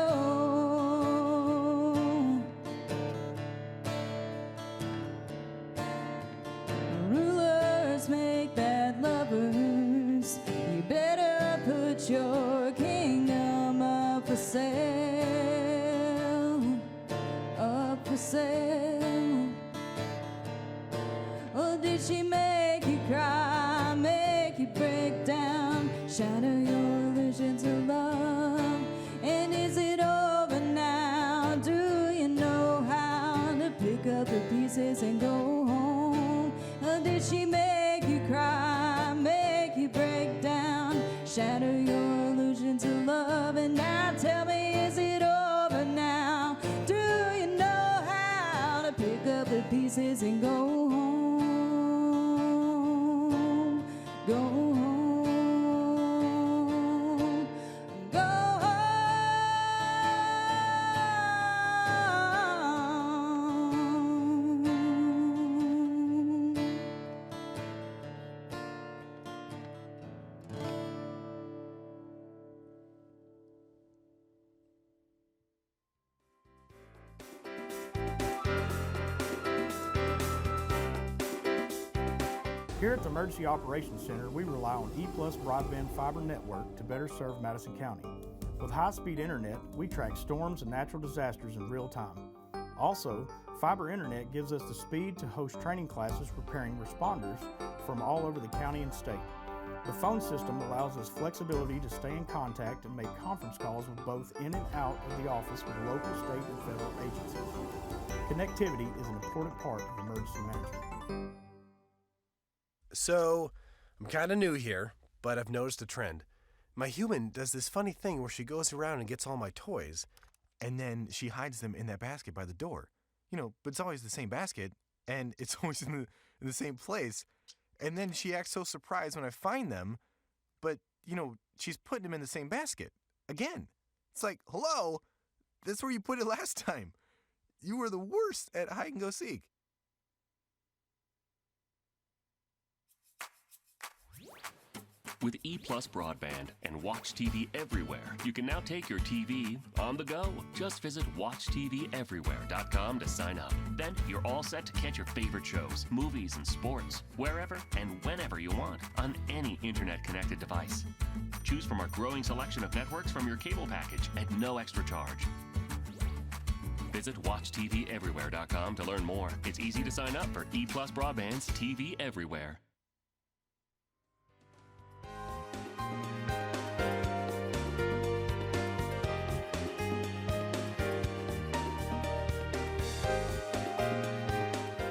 Rulers make bad lovers, you better put your kingdom up for sale, up for sale. Oh, did she make you cry, make you break down, shatter your illusions of love? And is it over now? Do you know how to pick up the pieces and go home? Oh, did she make you cry, make you break down, shatter your illusions of love? And now tell me, is it over now? Do you know how to pick up the pieces and go home? Go home, go home. Here at the Emergency Operations Center, we rely on EPlus broadband fiber network to better serve Madison County. With high-speed internet, we track storms and natural disasters in real time. Also, fiber internet gives us the speed to host training classes preparing responders from all over the county and state. The phone system allows us flexibility to stay in contact and make conference calls with both in and out of the office with local, state, and federal agencies. Connectivity is an important part of emergency management. So, I'm kind of new here, but I've noticed a trend. My human does this funny thing where she goes around and gets all my toys, and then she hides them in that basket by the door. But it's always the same basket, and it's always in the same place. And then she acts so surprised when I find them, but, she's putting them in the same basket. Again. It's like, hello, that's where you put it last time. You were the worst at hide and go seek. With EPlus broadband and Watch TV everywhere, you can now take your TV on the go. Just visit WatchTVEverywhere.com to sign up. Then you're all set to catch your favorite shows, movies, and sports wherever and whenever you want on any internet-connected device. Choose from our growing selection of networks from your cable package at no extra charge. Visit WatchTVEverywhere.com to learn more. It's easy to sign up for EPlus Broadband's TV Everywhere.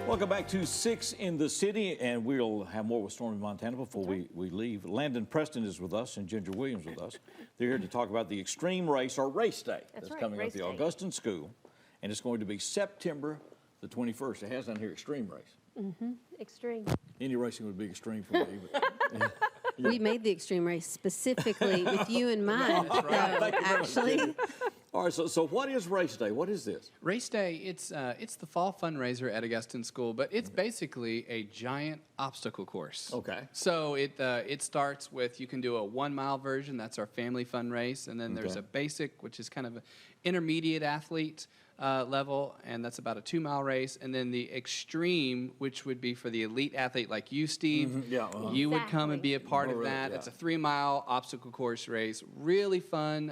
Welcome back to 6 in the City, and we'll have more with Stormy, Montana before we leave. Landon Preston is with us and Ginger Williams with us. They're here to talk about the Extreme Race, or Race Day, that's right, coming up at the Race Day. Augustin School, and it's going to be September the 21st. It has down here Extreme Race. Mm-hmm. Extreme. Any racing would be extreme for me. But, We made the Extreme Race specifically with you in mind. That's right. So, Thank you very much, actually, Ginger. All right, so what is Race Day? What is this? Race Day, it's the fall fundraiser at Augustin School, but it's basically a giant obstacle course. Okay. So it starts with, you can do a 1 mile version, that's our family fun race, and then there's Okay. a basic, which is kind of an intermediate athlete level, and that's about a 2 mile race, and then the extreme, which would be for the elite athlete like you, Steve. Mhm, yeah, You would come and be a part Oh, of really? that. Yeah. It's a 3 mile obstacle course race, really fun,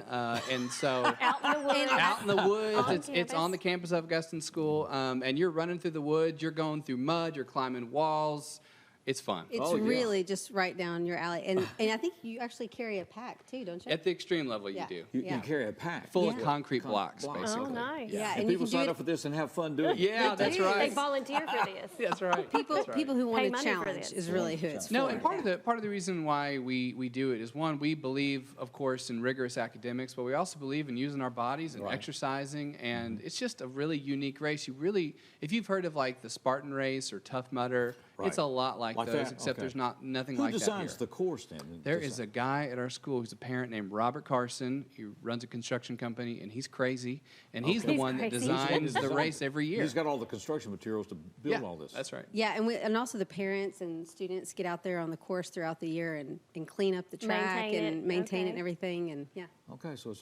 and so Out in the woods. out in the woods. On It's on the campus of Augustin School, and you're running through the woods. You're going through mud. You're climbing walls. It's fun. it's really just right down your alley. And I think you actually carry a pack too, don't you? At the extreme level, Yeah. you do. You Yeah. carry a pack. Full of concrete blocks, blocks. basically. Oh, nice. Yeah, And and you people can do sign it- up for this and have fun doing it. Yeah, They that's do. right. They volunteer for this. That's right. People That's right. people who want Pay to money for challenge this. is really who it's No, for. and part of the reason why we do it is, one, we believe, of course, in rigorous academics, but we also believe in using our bodies and Right. exercising, and it's just a really unique race. If you've heard of like the Spartan race or Tough Mudder, It's a lot like those, that? except Okay. there's nothing Who like that here. designs the course then? There is a guy at our school who's a parent named Robert Carson. He runs a construction company, and he's crazy. And he's the one that designs the race every year. He's got all the construction materials to build all this. That's right. Yeah, and also the parents and students get out there on the course throughout the year and clean up the track and maintain it and everything. And yeah. Okay, so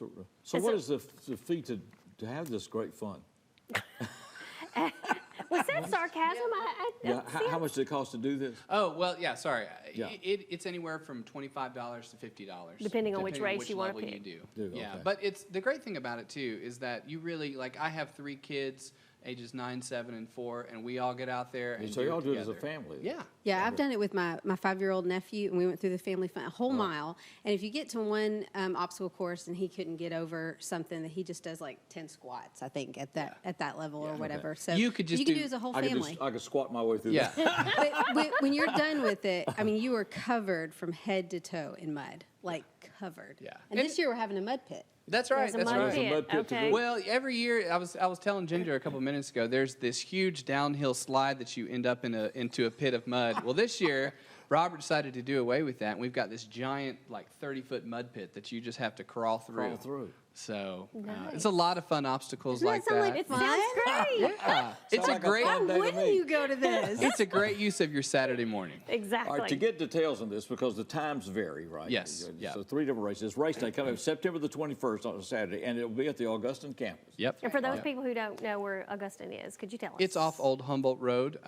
what is the fee to have this great fun? Was that sarcasm? Yeah, how much does it cost to do this? Oh, well, yeah, sorry. Yeah. It's anywhere from $25 to $50. Depending on which race you want to level pick. you do. Yeah, okay. but the great thing about it, too, is that you really, like, I have 3 kids, ages 9, 7, and 4, and we all get out there and So y'all do it as a together. family? Yeah. Yeah, I've done it with my 5-year-old nephew, and we went through the family fun, a whole mile. And if you get to one obstacle course and he couldn't get over something, that he just does like 10 squats, I think, at that level or whatever. So You could just do do- it as a whole I family. could squat my way through Yeah. that. But when you're done with it, I mean, you are covered from head to toe in mud, like covered. Yeah. And this year we're having a mud pit. That's right. There's a That's mud right. pit. There's a mud pit to Okay. do. Well, every year I was telling Ginger a couple minutes ago. There's this huge downhill slide that you end up into a pit of mud. Well, this year Robert decided to do away with that, and we've got this giant, like 30-foot mud pit that you just have to crawl through. Crawl through. So Nice. it's a lot of fun obstacles Doesn't like that sound that. like It fun? sounds great. Yeah, it's a like a great. fun day Why to wouldn't me. you go to this? It's a great use of your Saturday morning. Exactly. All right, to get details on this, because the times vary, right? Yes, yeah. So 3 different races. Race day coming up September the 21st on Saturday, and it'll be at the Augustin campus. Yep. And for those people who don't know where Augustin is, could you tell us? It's off Old Humboldt Road,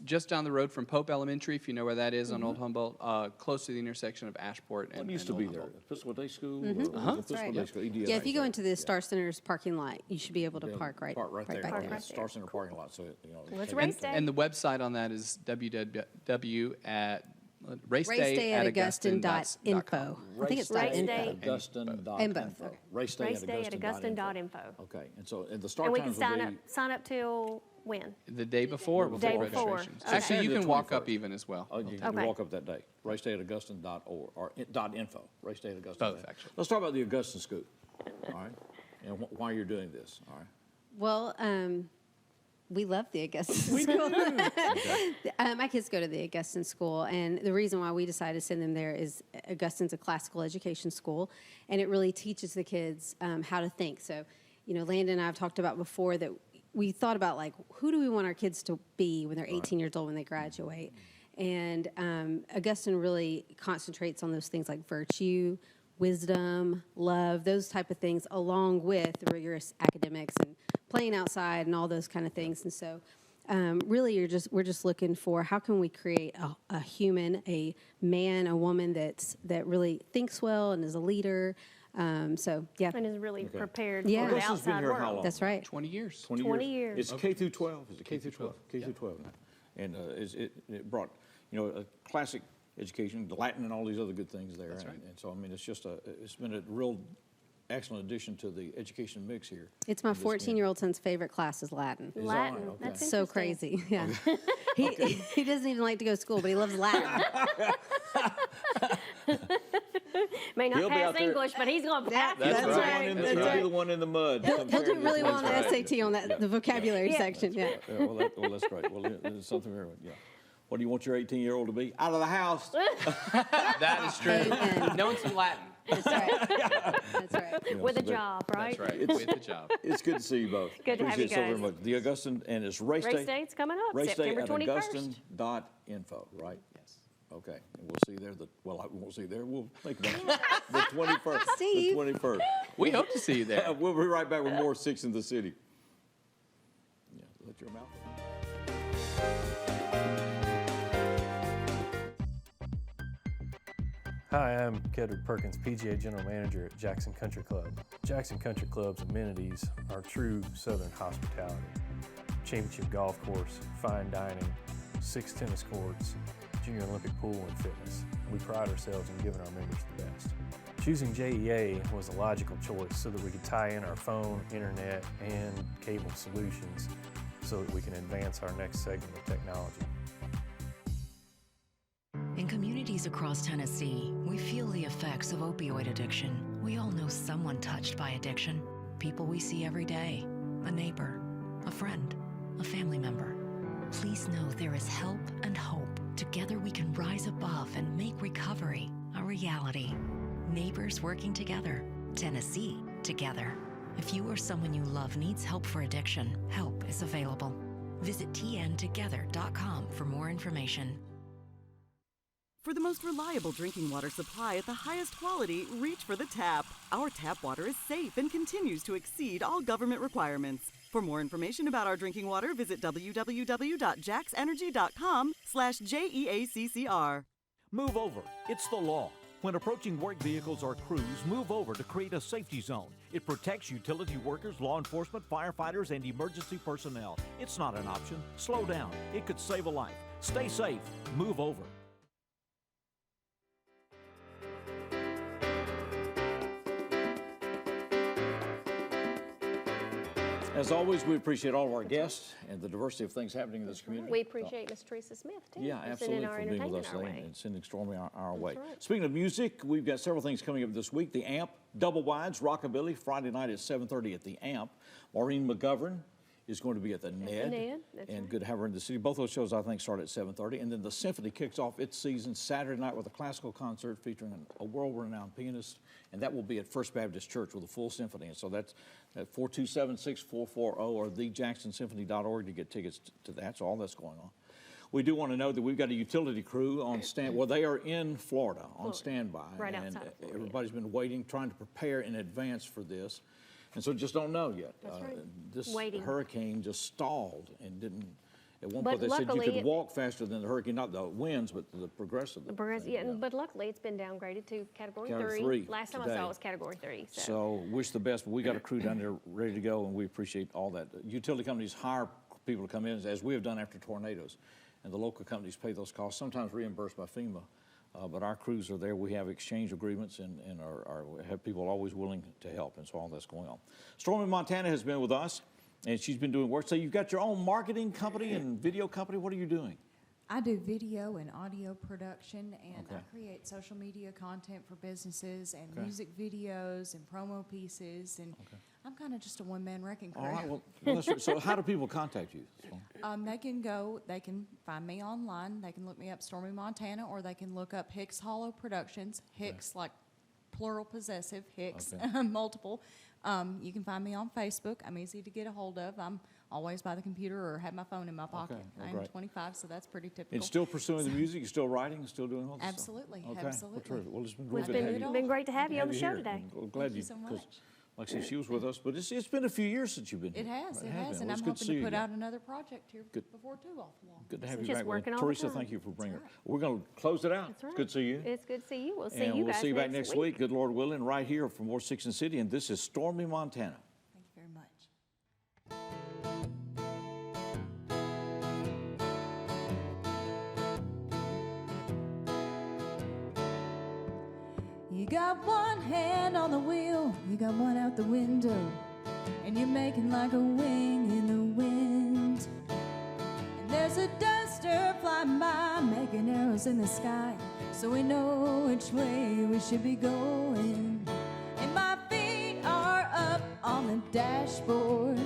just down the road from Pope Elementary, if you know where that is on Old Humboldt, close to the intersection of Ashport and What used and to be Old there? Humboldt. Episcopal Day School? Uh-huh. Episcopal That's right. Day School, EDS. Yeah, if you go into the Star Center's parking lot, you should be able to park right there. back Okay, there. Star Center parking lot. So, Well, it's race day. And the website on that is www at Raceday@augustin.info. I think it's Race .info. day. Augustin.info. Info. Race day Race day at Augustin.info. augustin.info. Okay, and the start And we can times will be... sign up till when? The day before we'll take Day before. registrations. Okay. Actually, you Saturday can the walk up 21st. even as well. Oh, you can Okay. walk up that day. Race day at augustin.org or .info. Race day at Augustin. Both, actually. Let's talk about the Augustin Scoop. All right, and why you're doing this. All right. Well, we love the Augustin School. My kids go to the Augustin School, and the reason why we decided to send them there is Augustin's a classical education school, and it really teaches the kids how to think. So, you know, Landon and I have talked about before that we thought about, like, who do we want our kids to be when they're 18 years old when they graduate? And Augustin really concentrates on those things like virtue, wisdom, love, those type of things, along with the rigorous academics and playing outside and all those kind of things. And so really we're just looking for how can we create a human, a man, a woman that really thinks well and is a leader. So, yeah. And is really prepared Yeah. for the Augustin's been outside here how world. long? That's right. 20 years. 20 years. It's K through 12. Is it K through 12? K through 12 now. And it brought, you know, a classic education, Latin and all these other good things there. That's right. And so, I mean, it's been a real excellent addition to the education mix here. It's my 14-year-old son's favorite class is Latin. Is that Latin. right? Okay. That's So interesting. crazy, yeah. He doesn't even like to go to school, but he loves Latin. May not He'll be out pass there- English, but he's going to pass. That's right. That's He'll be right. the one in the mud. He'll do compared to really the well on the ones that- SAT on that the vocabulary Yeah. section. Yeah. Yeah, well, that's great. Well, there's something very yeah. What do you want your 18-year-old to be? Out of the house. That is true. Amen. Knowing some Latin. That's right. That's right. You know, With a so that- job, right? That's right. It's- With the job. It's good to see you both. Good to have Appreciate you it so very guys. much. The Augustin, and it's race Race day, it's coming up, Race September day at 21st. augustin.info, right? Yes. Okay, and we'll see you there. I won't see you there. We'll think about it. The 21st. Steve. The 21st. We hope to see you there. We'll be right back with more Six in the City. Yeah, let your mouth. Hi, I'm Kedrick Perkins, PGA General Manager at Jackson Country Club. Jackson Country Club's amenities are true Southern hospitality. Championship golf course, fine dining, 6 tennis courts, junior Olympic pool and fitness. We pride ourselves in giving our members the best. Choosing JEA was a logical choice so that we could tie in our phone, internet, and cable solutions so that we can advance our next segment of technology. In communities across Tennessee, we feel the effects of opioid addiction. We all know someone touched by addiction. People we see every day, a neighbor, a friend, a family member. Please know there is help and hope. Together we can rise above and make recovery a reality. Neighbors working together. Tennessee together. If you or someone you love needs help for addiction, help is available. Visit tntogether.com for more information. For the most reliable drinking water supply at the highest quality, reach for the tap. Our tap water is safe and continues to exceed all government requirements. For more information about our drinking water, visit www.jaxenergy.com/JEACCR. Move over. It's the law. When approaching work vehicles or crews, move over to create a safety zone. It protects utility workers, law enforcement, firefighters, and emergency personnel. It's not an option. Slow down. It could save a life. Stay safe. Move over. As always, we appreciate all of our guests and the diversity of things happening in this community. We appreciate Miss Teresa Smith, too. Yeah, for absolutely, sending our for being with us entertainment our today way. and sending Stormy our way. right. Speaking of music, we've got several things coming up this week. The AMP, Double Wides, Rockabilly, Friday night at 7:30 at the AMP. Maureen McGovern is going to be at the Ned. That's and right. good to have her in the city. Both those shows, I think, start at 7:30. And then the Symphony kicks off its season Saturday night with a classical concert featuring a world-renowned pianist, and that will be at First Baptist Church with a full symphony. And so that's at 427-6440 or thejacksonsymphony.org to get tickets to that. So all that's going on. We do want to know that we've got a utility crew on stand. Well, they are in Florida on standby. Right and outside of Florida, everybody's been waiting, trying to prepare in advance for this. And so just don't know yet. That's right. This Waiting. hurricane just stalled and didn't. At one But point they said you luckily could it- walk faster than the hurricane, not the winds, but the progressive. But luckily it's been downgraded to Category Category 3. three Last time I today. saw it was Category 3. So wish the best, but we got a crew down there ready to go, and we appreciate all that. Utility companies hire people to come in, as we have done after tornadoes, and the local companies pay those costs, sometimes reimbursed by FEMA. But our crews are there. We have exchange agreements and have people always willing to help, and so all that's going on. Stormy Montana has been with us, and she's been doing work. So you've got your own marketing company and video company. What are you doing? I do video and audio production, and Okay. I create social media content for businesses and Okay. music videos and promo pieces, and I'm kind of just a one-man wrecking crew. All right, well, so how do people contact you? They can find me online. They can look me up Stormy Montana, or they can look up Hicks Hollow Productions. Hicks, like plural possessive, Hicks, multiple. You can find me on Facebook. I'm easy to get a hold of. I'm always by the computer or have my phone in my pocket. well, I'm great. 25, so that's pretty typical. And still pursuing the music? You're still writing? Still doing all this stuff? Absolutely, Okay. absolutely. Well, terrific. Well, it's been Well, great to have you. been great to have you on the show here. today. I'm glad Thank you so 'cause, much. like I said, she was with us, but it's been a few years since you've been It here. has, It it has has, been. and Well, it's I'm good to hoping see to you put again. out another project here Good. before too awful long. Good to have It's you just back. working all the Teresa, time. thank you for bringing her. We're going to close it out. That's right. It's good to see you. It's good to see you. We'll see And you we'll guys see you back next week, good Lord willing, right here from Ward 6 and City. And this is Stormy, Montana. Thank you very much. You got one hand on the wheel, you got one out the window, and you're making like a wing in the wind. And there's a duster flying by, making arrows in the sky, so we know which way we should be going. And my feet are up on the dashboard,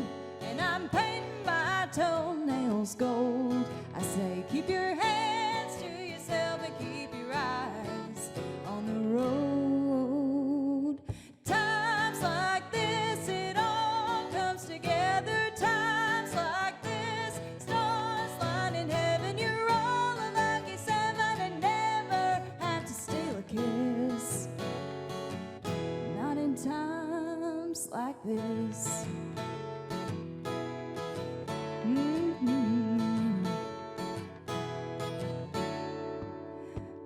and I'm painting my toenails gold. I say, keep your hands to yourself and keep your eyes on the road. Times like this, it all comes together. Times like this, stars line in heaven. You're all a lucky seven and never have to steal a kiss. Not in times like this.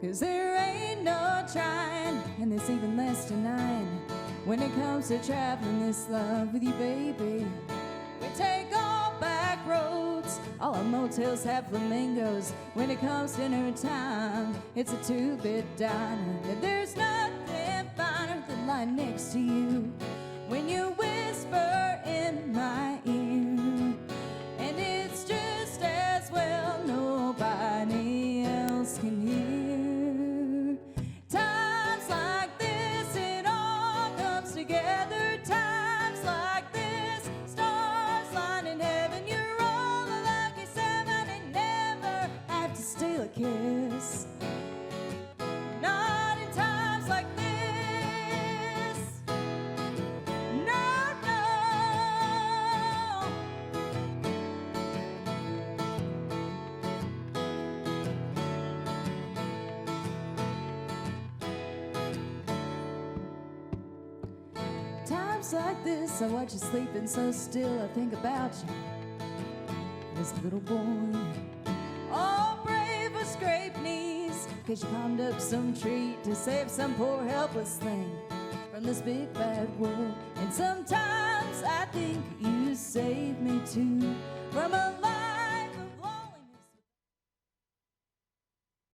Cause there ain't no trying, and there's even less denying, when it comes to traveling this love with you, baby. We take all back roads, all our motels have flamingos. When it comes dinner time, it's a two-bit diner. And there's nothing finer than lying next to you when you whisper in my ear. And it's just as well nobody else can hear. Times like this, it all comes together. Times like this, stars line in heaven. You're all a lucky seven and this. Not in times like this. No, no. Times like this, I watch you sleeping so still. I think about you, this little boy. All brave with scraped knees, 'cause you climbed up some tree to save some poor helpless thing from this big bad world. And sometimes I think you saved me too, from a